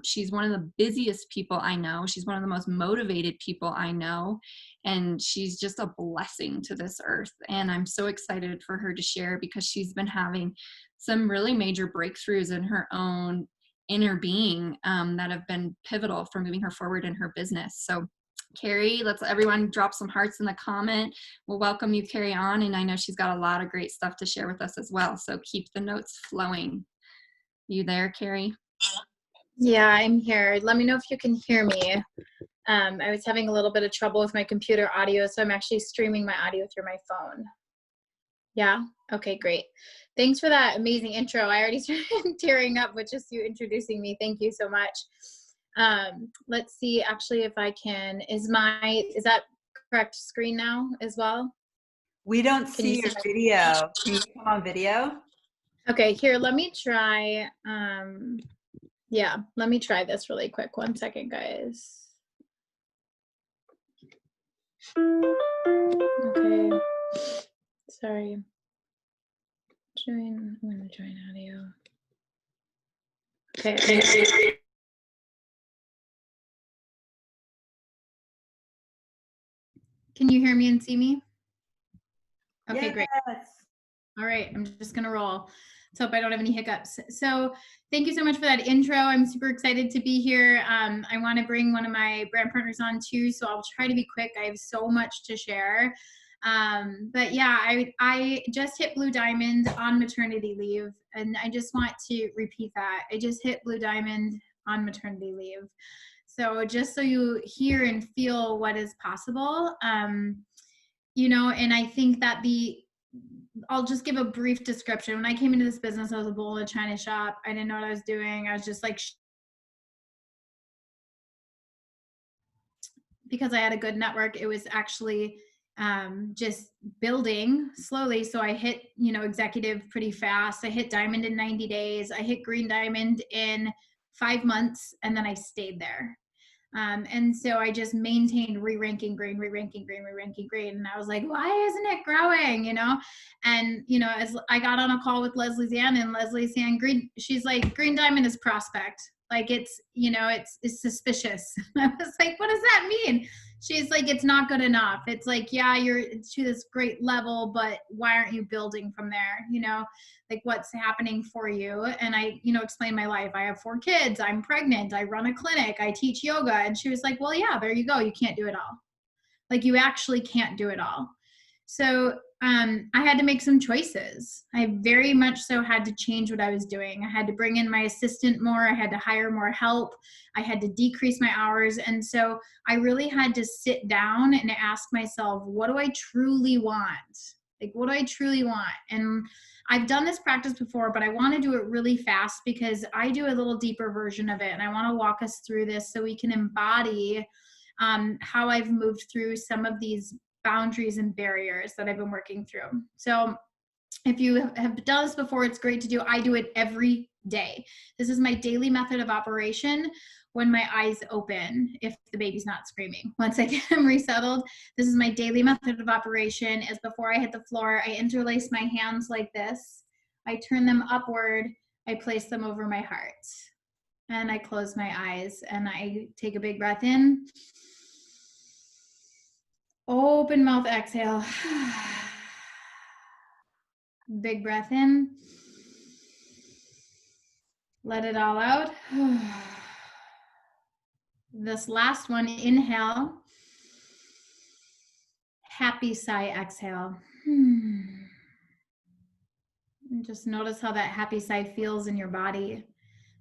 Speaker 2: She's one of the busiest people I know. She's one of the most motivated people I know. And she's just a blessing to this earth. And I'm so excited for her to share, because she's been having some really major breakthroughs in her own inner being that have been pivotal for moving her forward in her business. So Carrie, let's everyone drop some hearts in the comment. We'll welcome you, Carrie, on, and I know she's got a lot of great stuff to share with us as well, so keep the notes flowing. You there, Carrie?
Speaker 4: Yeah, I'm here. Let me know if you can hear me. I was having a little bit of trouble with my computer audio, so I'm actually streaming my audio through my phone. Yeah? Okay, great. Thanks for that amazing intro. I already started tearing up with just you introducing me. Thank you so much. Let's see actually if I can, is that correct screen now as well?
Speaker 1: We don't
Speaker 4: Can you
Speaker 1: see your
Speaker 4: see
Speaker 1: video. Can you come on video?
Speaker 4: Okay, here, let me try, yeah, let me try this really quick. 1 second, guys. Okay, sorry. I'm gonna join audio. Okay. Can you hear me and see me? Okay,
Speaker 1: Yes.
Speaker 4: great. All right, I'm just gonna roll. Let's hope I don't have any hiccups. So thank you so much for that intro. I'm super excited to be here. I wanna bring one of my brand partners on too, so I'll try to be quick. I have so much to share. But yeah, I just hit Blue Diamond on maternity leave, and I just want to repeat that. I just hit Blue Diamond on maternity leave. So just so you hear and feel what is possible, you know, and I think that I'll just give a brief description. When I came into this business, I was a bull in a china shop. I didn't know what I was doing. I was just like, because I had a good network, it was actually just building slowly. So I hit, you know, executive pretty fast. I hit diamond in 90 days. I hit green diamond in 5 months, and then I stayed there. And so I just maintained re-ranking green, re-ranking green, re-ranking green. And I was like, why isn't it growing? You know? And, you know, as I got on a call with Leslie Zann, and Leslie Zann, she's like, green diamond is prospect. Like it's, you know, it's suspicious. I was like, what does that mean? She's like, it's not good enough. It's like, yeah, you're to this great level, but why aren't you building from there? You know, like what's happening for you? And I, you know, explained my life. I have 4 kids. I'm pregnant. I run a clinic. I teach yoga. And she was like, well, yeah, there you go. You can't do it all. Like you actually can't do it all. So I had to make some choices. I very much so had to change what I was doing. I had to bring in my assistant more. I had to hire more help. I had to decrease my hours. And so I really had to sit down and ask myself, what do I truly want? Like, what do I truly want? And I've done this practice before, but I want to do it really fast because I do a little deeper version of it. And I want to walk us through this so we can embody how I've moved through some of these boundaries and barriers that I've been working through. So if you have done this before, it's great to do. I do it every day. This is my daily method of operation when my eyes open, if the baby's not screaming. Once I get them resettled, this is my daily method of operation. Is before I hit the floor, I interlace my hands like this. I turn them upward. I place them over my heart. And I close my eyes and I take a big breath in. Open mouth, exhale. Big breath in. Let it all out. This last one, inhale. Happy sigh, exhale. And just notice how that happy sigh feels in your body.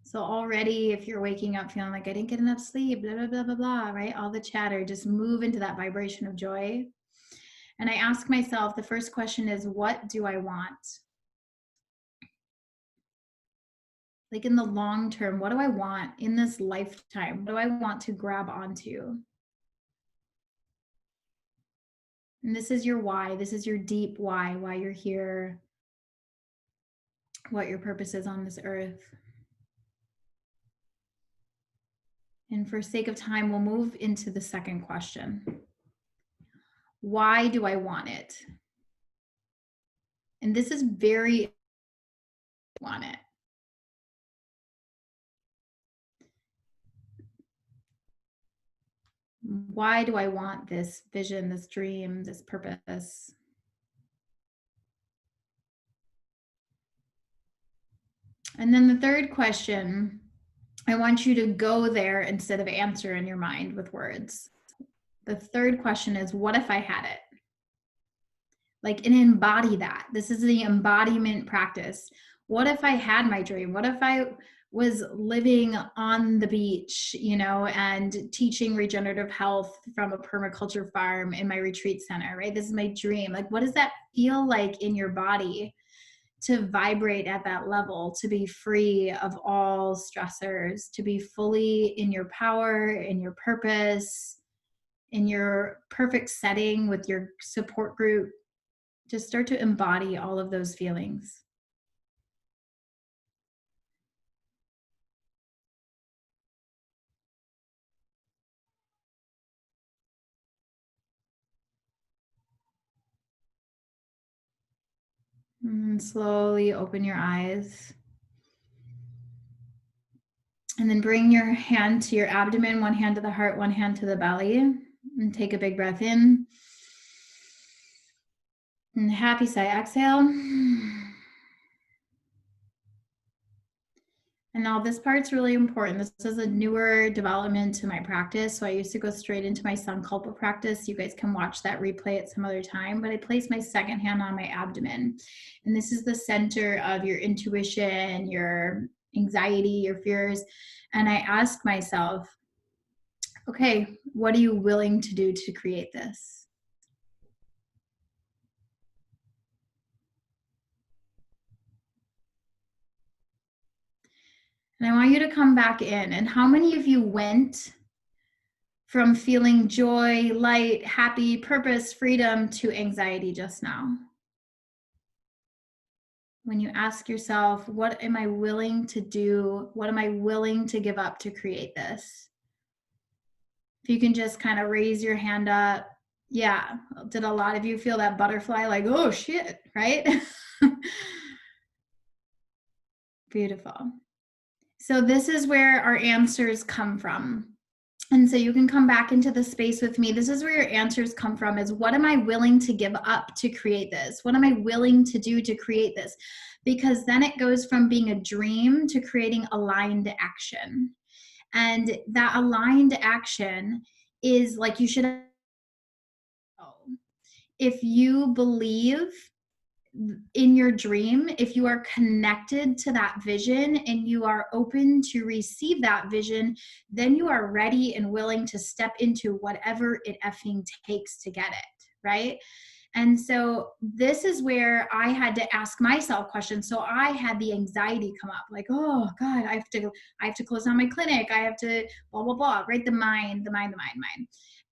Speaker 4: So already, if you're waking up feeling like I didn't get enough sleep, blah, blah, blah, blah, blah, right? All the chatter, just move into that vibration of joy. And I ask myself, the first question is, what do I want? Like in the long term, what do I want in this lifetime? What do I want to grab onto? And this is your why. This is your deep why you're here, what your purpose is on this earth. And for sake of time, we'll move into the second question. Why do I want it? And this is very want it. Why do I want this vision, this dream, this purpose? And then the third question, I want you to go there instead of answer in your mind with words. The third question is, what if I had it? Like, and embody that. This is the embodiment practice. What if I had my dream? What if I was living on the beach, you know, and teaching regenerative health from a permaculture farm in my retreat center, right? This is my dream. Like, what does that feel like in your body to vibrate at that level, to be free of all stressors, to be fully in your power, in your purpose, in your perfect setting with your support group? Just start to embody all of those feelings. And slowly open your eyes. And then bring your hand to your abdomen, one hand to the heart, one hand to the belly. And take a big breath in. And happy sigh, exhale. And now this part's really important. This is a newer development to my practice. So I used to go straight into my Sankalpa practice. You guys can watch that replay at some other time, but I place my second hand on my abdomen. And this is the center of your intuition, your anxiety, your fears. And I ask myself, okay, what are you willing to do to create this? And I want you to come back in. And how many of you went from feeling joy, light, happy, purpose, freedom to anxiety just now? When you ask yourself, what am I willing to do? What am I willing to give up to create this? If you can just kind of raise your hand up. Yeah. Did a lot of you feel that butterfly, like, oh shit, right? Beautiful. So this is where our answers come from. And so you can come back into the space with me. This is where your answers come from, is what am I willing to give up to create this? What am I willing to do to create this? Because then it goes from being a dream to creating aligned action. And that aligned action is like, you should, if you believe in your dream, if you are connected to that vision and you are open to receive that vision, then you are ready and willing to step into whatever it effing takes to get it, right? And so this is where I had to ask myself questions. So I had the anxiety come up, like, oh God, I have to close down my clinic. I have to blah, blah, blah, right? The mind.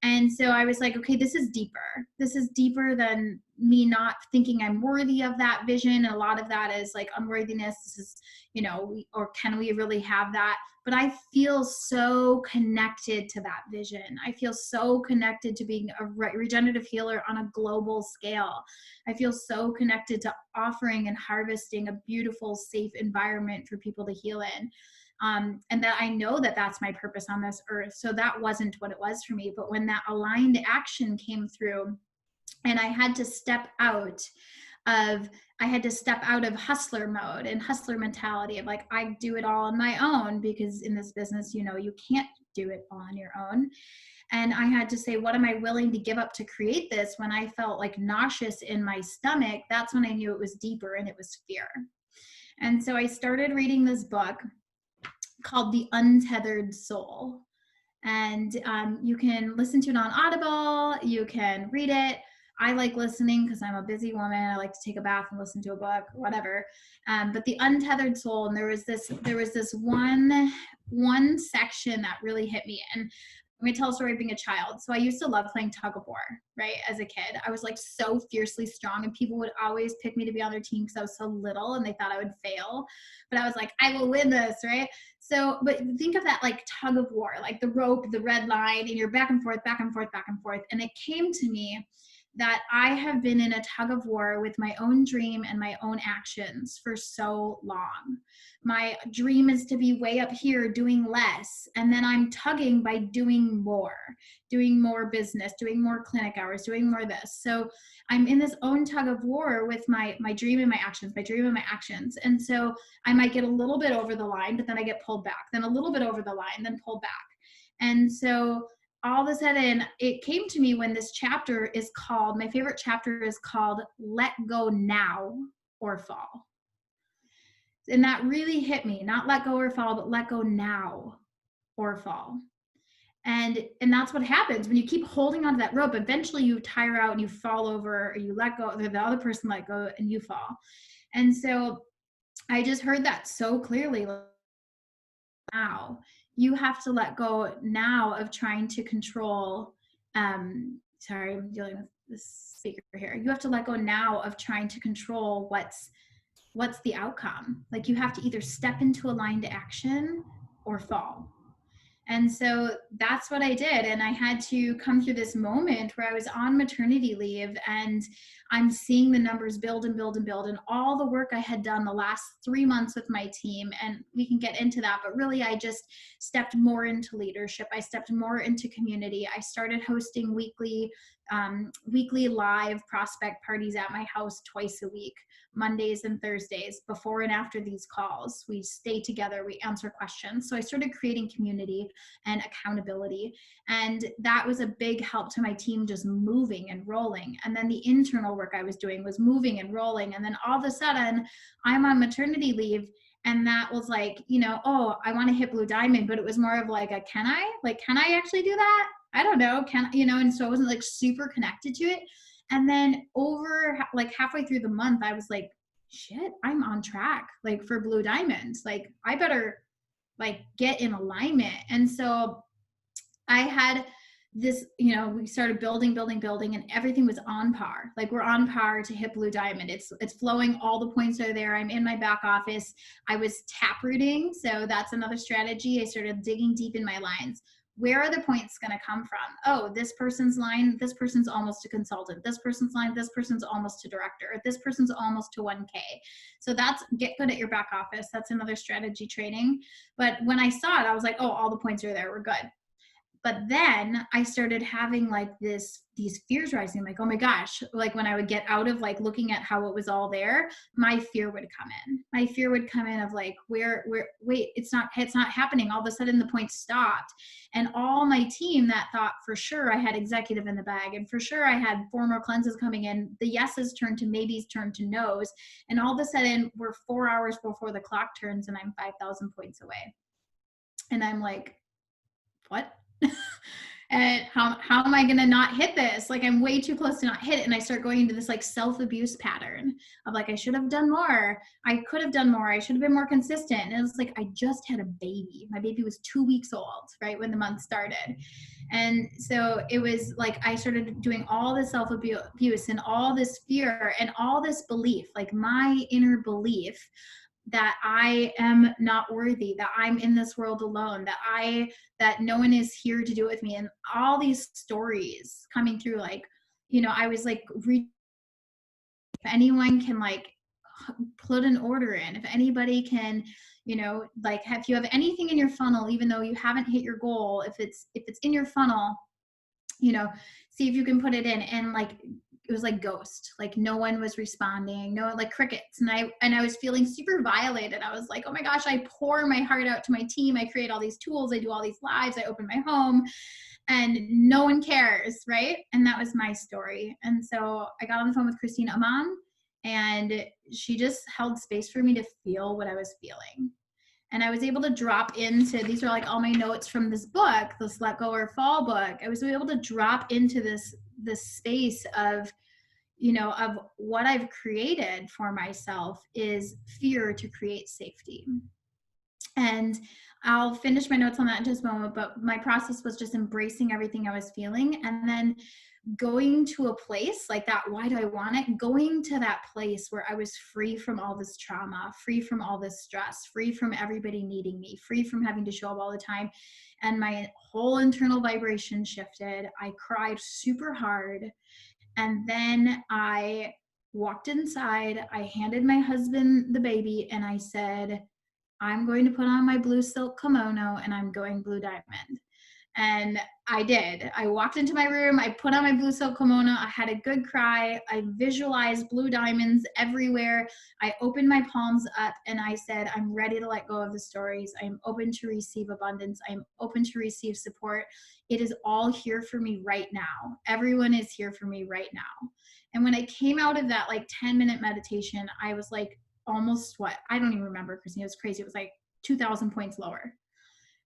Speaker 4: And so I was like, okay, this is deeper. This is deeper than me not thinking I'm worthy of that vision. And a lot of that is like unworthiness. This is, you know, or can we really have that? But I feel so connected to that vision. I feel so connected to being a regenerative healer on a global scale. I feel so connected to offering and harvesting a beautiful, safe environment for people to heal in. And that I know that that's my purpose on this earth. So that wasn't what it was for me. But when that aligned action came through, and I had to step out of hustler mode and hustler mentality of like, I do it all on my own, because in this business, you know, you can't do it all on your own. And I had to say, what am I willing to give up to create this? When I felt like nauseous in my stomach, that's when I knew it was deeper, and it was fear. And so I started reading this book called The Untethered Soul. And you can listen to it on Audible, you can read it. I like listening because I'm a busy woman. I like to take a bath and listen to a book, whatever. But The Untethered Soul, and there was this one section that really hit me. And let me tell a story of being a child. So I used to love playing tug of war, right? As a kid, I was like so fiercely strong, and people would always pick me to be on their team because I was so little and they thought I would fail. But I was like, I will win this, right? So, but think of that like tug of war, like the rope, the red line, and you're back and forth, back and forth, back and forth. And it came to me that I have been in a tug of war with my own dream and my own actions for so long. My dream is to be way up here doing less, and then I'm tugging by doing more business, doing more clinic hours, doing more this. So I'm in this own tug of war with my dream and my actions, And so I might get a little bit over the line, but then I get pulled back, then a little bit over the line, then pulled back. And so all of a sudden it came to me when this chapter is called, my favorite chapter is called Let Go Now or Fall. And that really hit me, not let go or fall, but let go now or fall. And that's what happens when you keep holding onto that rope. Eventually you tire out and you fall over, or you let go, or the other person let go and you fall. And so I just heard that so clearly. Now you have to let go now of trying to control. Sorry, I'm dealing with this speaker here. You have to let go now of trying to control what's the outcome. Like, you have to either step into aligned action or fall. And so that's what I did. And I had to come through this moment where I was on maternity leave, and I'm seeing the numbers build and build and build, and all the work I had done the last 3 months with my team. And we can get into that, but really I just stepped more into leadership. I stepped more into community. I started hosting weekly live prospect parties at my house twice a week, Mondays and Thursdays, before and after these calls. We stay together, we answer questions. So I started creating community and accountability. And that was a big help to my team, just moving and rolling. And then the internal work I was doing was moving and rolling. And then all of a sudden I'm on maternity leave. And that was like, oh, I want to hit Blue Diamond, but it was more of like a, can I actually do that? I don't know. And so I wasn't like super connected to it. And then over like halfway through the month, I was like, shit, I'm on track, like, for Blue Diamonds. Like, I better like get in alignment. And so I had this, we started building, and everything was on par. Like, we're on par to hit Blue Diamond. It's flowing. All the points are there. I'm in my back office. I was taprooting. So that's another strategy. I started digging deep in my lines. Where are the points going to come from? Oh, this person's line, this person's almost to consultant. This person's line, this person's almost to director. This person's almost to 1K. So that's get good at your back office. That's another strategy training. But when I saw it, I was like, oh, all the points are there. We're good. But then I started having like these fears rising, like, oh my gosh, like when I would get out of like looking at how it was all there, my fear would come in. My fear would come in of like, wait, it's not happening. All of a sudden the points stopped. And all my team that thought for sure I had executive in the bag, and for sure I had 4 more cleanses coming in, the yeses turned to maybes, turned to no's. And all of a sudden we're 4 hours before the clock turns and I'm 5,000 points away. And I'm like, what? And how am I going to not hit this? Like, I'm way too close to not hit it. And I start going into this like self-abuse pattern of like, I should have done more. I could have done more. I should have been more consistent. And it was like, I just had a baby. My baby was 2 weeks old, right, when the month started. And so it was like, I started doing all this self-abuse and all this fear and all this belief, like my inner belief that I am not worthy, that I'm in this world alone, that no one is here to do it with me. And all these stories coming through, like, I was like, if anyone can like put an order in, if anybody can, like, if you have anything in your funnel, even though you haven't hit your goal, if it's in your funnel, see if you can put it in. And like, it was like ghost, like no one was responding, no, like crickets. And I was feeling super violated. I was like, oh my gosh, I pour my heart out to my team. I create all these tools. I do all these lives. I open my home and no one cares. Right. And that was my story. And so I got on the phone with Christine Amman, and she just held space for me to feel what I was feeling. And I was able to drop into, these are like all my notes from this book, this Let Go or Fall book. I was able to drop into this space of, of what I've created for myself is fear to create safety. And I'll finish my notes on that in just a moment, but my process was just embracing everything I was feeling, and then going to a place like that. Why do I want it? Going to that place where I was free from all this trauma, free from all this stress, free from everybody needing me, free from having to show up all the time. And my whole internal vibration shifted. I cried super hard. And then I walked inside, I handed my husband the baby, and I said, I'm going to put on my blue silk kimono and I'm going Blue Diamond. And I did. I walked into my room. I put on my blue silk kimono. I had a good cry. I visualized blue diamonds everywhere. I opened my palms up and I said, I'm ready to let go of the stories. I am open to receive abundance. I am open to receive support. It is all here for me right now. Everyone is here for me right now. And when I came out of that like 10-minute meditation, I was like almost what? I don't even remember, Christine. It was crazy. It was like 2,000 points lower.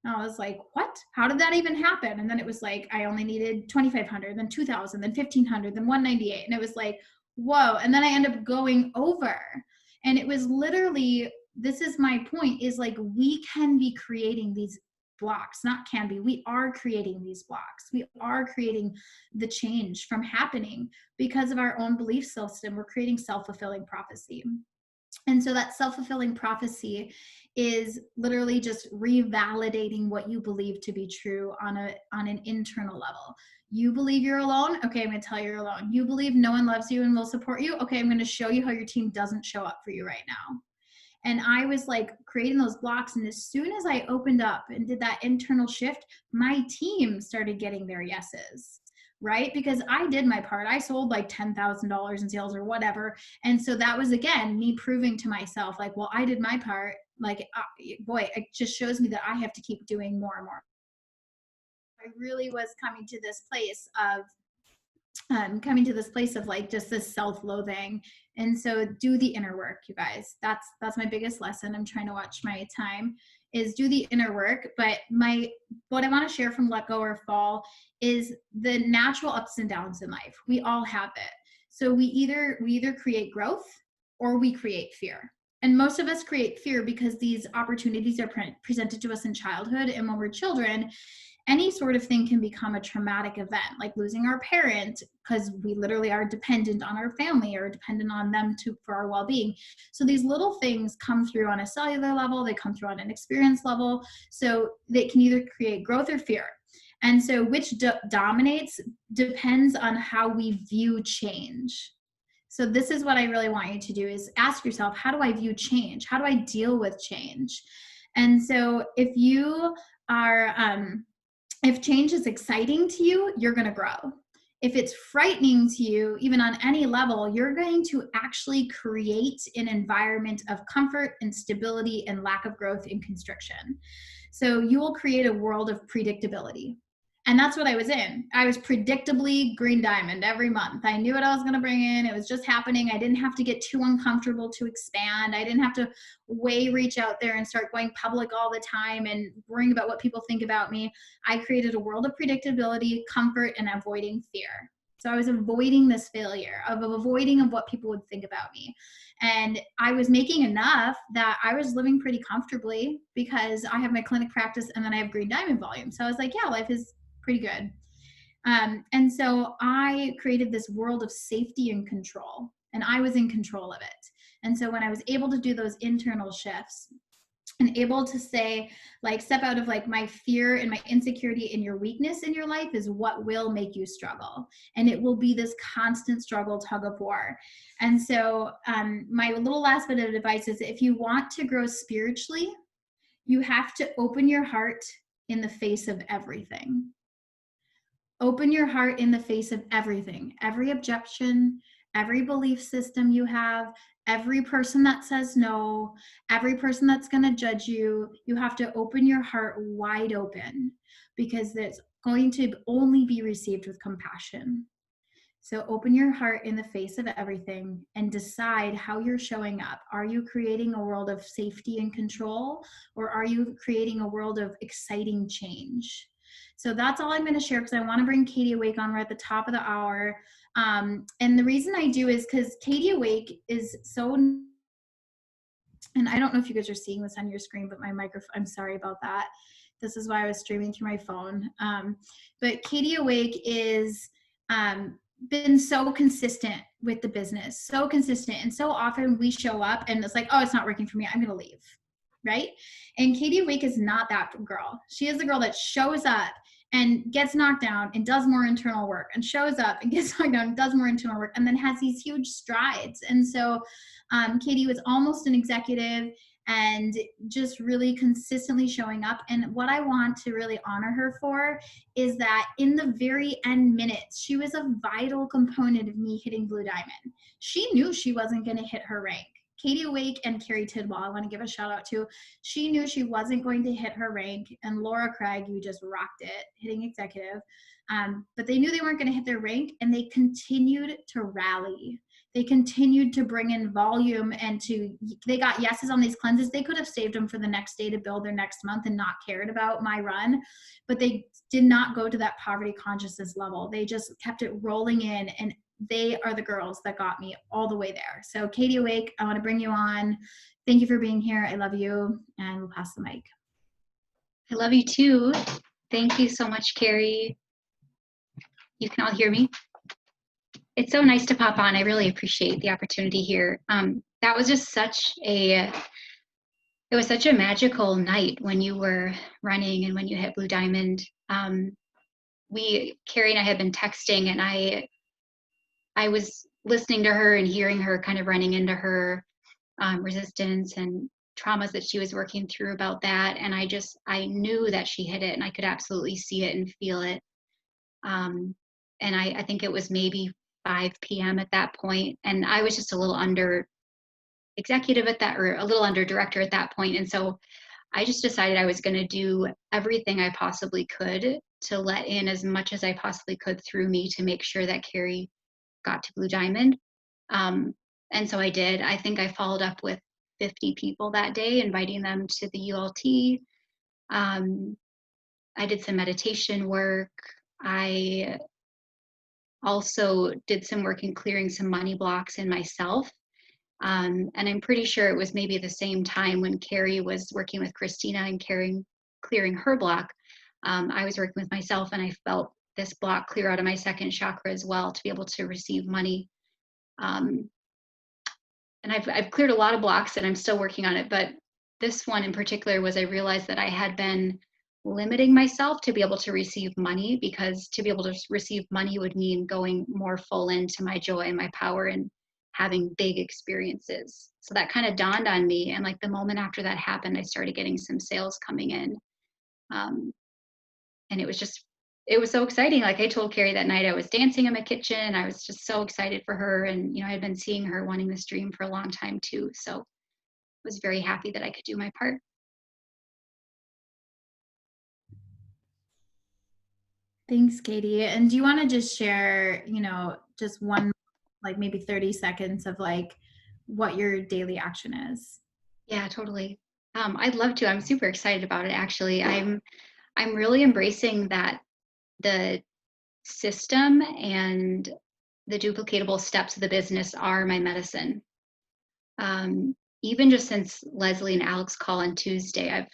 Speaker 4: And I was like, what? How did that even happen? And then it was like, I only needed 2,500, then 2,000, then 1,500, then 198. And it was like, whoa. And then I ended up going over. And it was literally, this is my point, is like, we can be creating these blocks, not can be, we are creating these blocks. We are creating the change from happening because of our own belief system. We're creating self-fulfilling prophecy. And so that self-fulfilling prophecy is literally just revalidating what you believe to be true on an internal level. You believe you're alone? Okay, I'm going to tell you you're alone. You believe no one loves you and will support you? Okay, I'm going to show you how your team doesn't show up for you right now. And I was like creating those blocks. And as soon as I opened up and did that internal shift, my team started getting their yeses. Right? Because I did my part. I sold like $10,000 in sales or whatever. And so that was, again, me proving to myself, like, well, I did my part. Like, boy, it just shows me that I have to keep doing more and more. I really was coming to this place of like just this self-loathing. And so do the inner work, you guys. That's my biggest lesson. I'm trying to watch my time, is do the inner work. But what I want to share from Let Go or Fall is the natural ups and downs in life. We all have it. So we either create growth or we create fear. And most of us create fear because these opportunities are presented to us in childhood. And when we're children, any sort of thing can become a traumatic event, like losing our parent, because we literally are dependent on our family or dependent on them for our well-being. So these little things come through on a cellular level, they come through on an experience level. So they can either create growth or fear. And so which dominates depends on how we view change. So this is what I really want you to do, is ask yourself, how do I view change? How do I deal with change? And so if you are, if change is exciting to you, you're going to grow. If it's frightening to you, even on any level, you're going to actually create an environment of comfort and stability and lack of growth and constriction. So you will create a world of predictability. And that's what I was in. I was predictably green diamond every month. I knew what I was going to bring in. It was just happening. I didn't have to get too uncomfortable to expand. I didn't have to reach out there and start going public all the time and worrying about what people think about me. I created a world of predictability, comfort, and avoiding fear. So I was avoiding this failure, of what people would think about me. And I was making enough that I was living pretty comfortably because I have my clinic practice and then I have green diamond volume. So I was like, yeah, life is pretty good. And so I created this world of safety and control, and I was in control of it. And so when I was able to do those internal shifts and able to say, like, step out of like my fear and my insecurity and your weakness in your life is what will make you struggle. And it will be this constant struggle, tug of war. And so my little last bit of advice is, if you want to grow spiritually, you have to open your heart in the face of everything. Open your heart in the face of everything, every objection, every belief system you have, every person that says no, every person that's going to judge you. You have to open your heart wide open, because it's going to only be received with compassion. So open your heart in the face of everything and decide how you're showing up. Are you creating a world of safety and control, or are you creating a world of exciting change? So that's all I'm going to share, because I want to bring Katie Awake on. We're at the top of the hour. And the reason I do is because Katie Awake is so, and I don't know if you guys are seeing this on your screen, but my microphone, I'm sorry about that. This is why I was streaming through my phone. But Katie Awake is been so consistent with the business, so consistent. And so often we show up and it's like, oh, it's not working for me, I'm going to leave. Right? And Katie Awake is not that girl. She is the girl that shows up and gets knocked down and does more internal work and shows up and gets knocked down and does more internal work and then has these huge strides. And so Katie was almost an executive and just really consistently showing up. And what I want to really honor her for is that in the very end minutes, she was a vital component of me hitting Blue Diamond. She knew she wasn't going to hit her rank. Katie Awake and Carrie Tidwell, I want to give a shout out to. She knew she wasn't going to hit her rank. And Laura Craig, you just rocked it, hitting executive. But they knew they weren't going to hit their rank, and they continued to rally. They continued to bring in volume, and they got yeses on these cleanses. They could have saved them for the next day to build their next month and not cared about my run, but they did not go to that poverty consciousness level. They just kept it rolling in, and they are the girls that got me all the way there. So Katie Awake, I want to bring you on. Thank you for being here. I love you, and we'll pass the mic.
Speaker 5: I love you too. Thank you so much, Carrie. You can all hear me? It's so nice to pop on. I really appreciate the opportunity here. That was just it was such a magical night when you were running and when you hit Blue Diamond. Carrie and I had been texting, and I was listening to her and hearing her kind of running into her resistance and traumas that she was working through about that. And I knew that she hit it, and I could absolutely see it and feel it. And I think it was maybe 5 p.m. at that point, and I was just a little under executive at that, or a little under director at that point. And so I just decided I was going to do everything I possibly could to let in as much as I possibly could through me to make sure that Carrie got to Blue Diamond. And so I did. I think I followed up with 50 people that day, inviting them to the ULT. I did some meditation work. I also did some work in clearing some money blocks in myself. And I'm pretty sure it was maybe the same time when Carrie was working with Christina and clearing her block. I was working with myself, and I felt this block clear out of my second chakra as well to be able to receive money. And I've cleared a lot of blocks, and I'm still working on it. But this one in particular was, I realized that I had been limiting myself to be able to receive money, because to be able to receive money would mean going more full into my joy and my power and having big experiences. So that kind of dawned on me. And like the moment after that happened, I started getting some sales coming in. And it was so exciting. Like I told Carrie that night, I was dancing in my kitchen. I was just so excited for her. And, I had been seeing her wanting this dream for a long time too. So I was very happy that I could do my part.
Speaker 4: Thanks, Katie. And do you want to just share, just one, like maybe 30 seconds of like what your daily action is?
Speaker 5: Yeah, totally. I'd love to. I'm super excited about it. Actually, I'm really embracing that the system and the duplicatable steps of the business are my medicine. Even just since Leslie and Alex call on Tuesday, I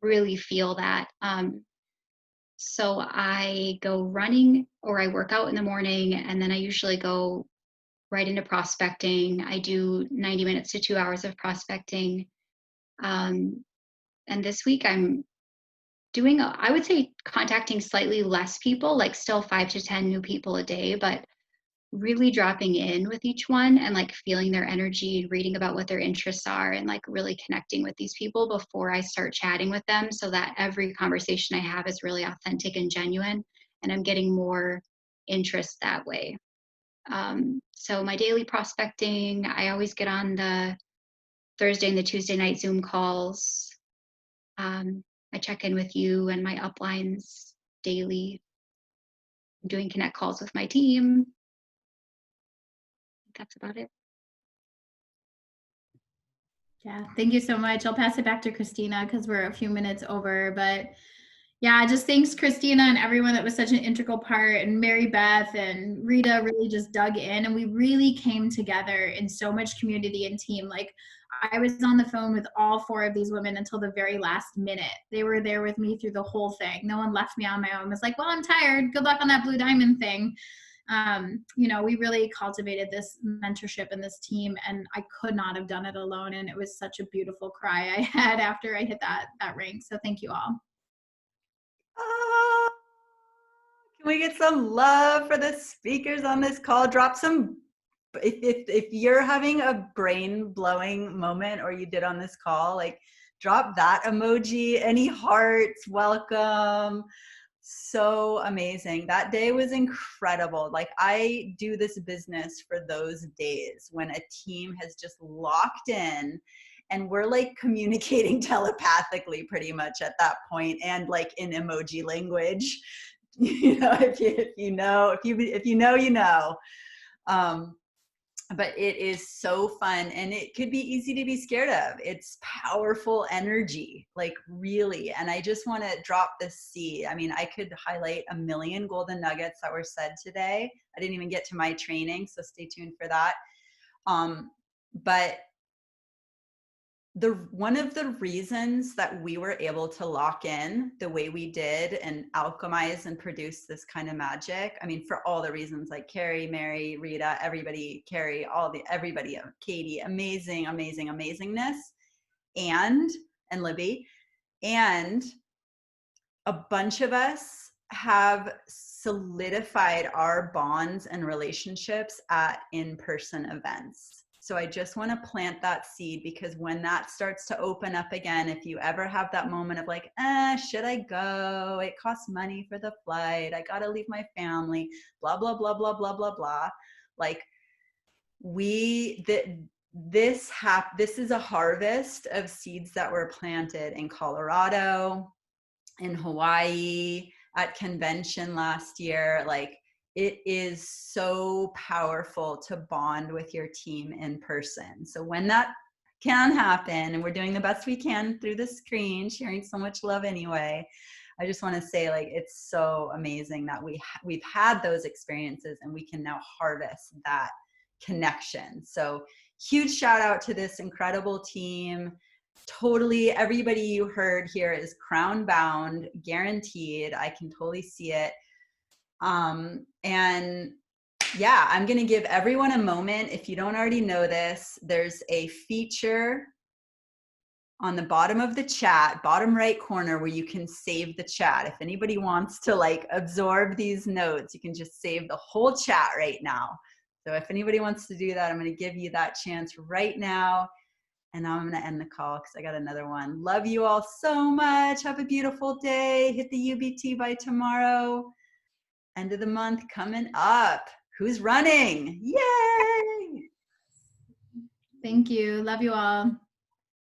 Speaker 5: really feel that. So I go running, or I work out in the morning, and then I usually go right into prospecting. I do 90 minutes to 2 hours of prospecting. And this week I'm doing, I would say, contacting slightly less people, like still 5 to 10 new people a day, but really dropping in with each one and like feeling their energy, reading about what their interests are, and like really connecting with these people before I start chatting with them, so that every conversation I have is really authentic and genuine, and I'm getting more interest that way. So my daily prospecting, I always get on the Thursday and the Tuesday night Zoom calls. I check in with you and my uplines daily. I'm doing connect calls with my team. That's about it.
Speaker 4: Yeah, thank you so much. I'll pass it back to Christina because we're a few minutes over. But yeah, just thanks, Christina, and everyone that was such an integral part, and Mary Beth and Rita really just dug in, and we really came together in so much community and team. Like I was on the phone with all 4 of these women until the very last minute. They were there with me through the whole thing. No one left me on my own. It was like, well, I'm tired. Good luck on that Blue Diamond thing. We really cultivated this mentorship and this team, and I could not have done it alone. And it was such a beautiful cry I had after I hit that rank. So thank you all.
Speaker 1: Can we get some love for the speakers on this call? Drop some, if you're having a brain blowing moment or you did on this call, like drop that emoji, any hearts, welcome. So amazing. That day was incredible. Like I do this business for those days when a team has just locked in and we're like communicating telepathically pretty much at that point and like in emoji language. You know, if you know, you know. But it is so fun and it could be easy to be scared of. It's powerful energy, like really. And I just want to drop this seed. I mean, I could highlight a million golden nuggets that were said today. I didn't even get to my training, so stay tuned for that. But one of the reasons that we were able to lock in the way we did and alchemize and produce this kind of magic, I mean, for all the reasons, like Carrie, Mary, Rita, everybody, Carrie, everybody, Katie, amazing, amazing, amazingness, and Libby, and a bunch of us have solidified our bonds and relationships at in-person events. So I just want to plant that seed because when that starts to open up again, if you ever have that moment of like, should I go? It costs money for the flight. I got to leave my family, blah, blah, blah, blah, blah, blah, blah. Like this is a harvest of seeds that were planted in Colorado, in Hawaii, at convention last year. Like it is so powerful to bond with your team in person. So when that can happen, and we're doing the best we can through the screen, sharing so much love anyway, I just want to say, like, it's so amazing that we've had those experiences and we can now harvest that connection. So huge shout out to this incredible team. Totally everybody you heard here is crown bound, guaranteed. I can totally see it. And yeah, I'm going to give everyone a moment. If you don't already know this, there's a feature on the bottom of the chat, bottom right corner, where you can save the chat. If anybody wants to like absorb these notes, you can just save the whole chat right now. So if anybody wants to do that, I'm going to give you that chance right now. And now I'm going to end the call because I got another one. Love you all so much. Have a beautiful day. Hit the UBT by tomorrow. End of the month coming up. Who's running? Yay!
Speaker 4: Thank you. Love you all.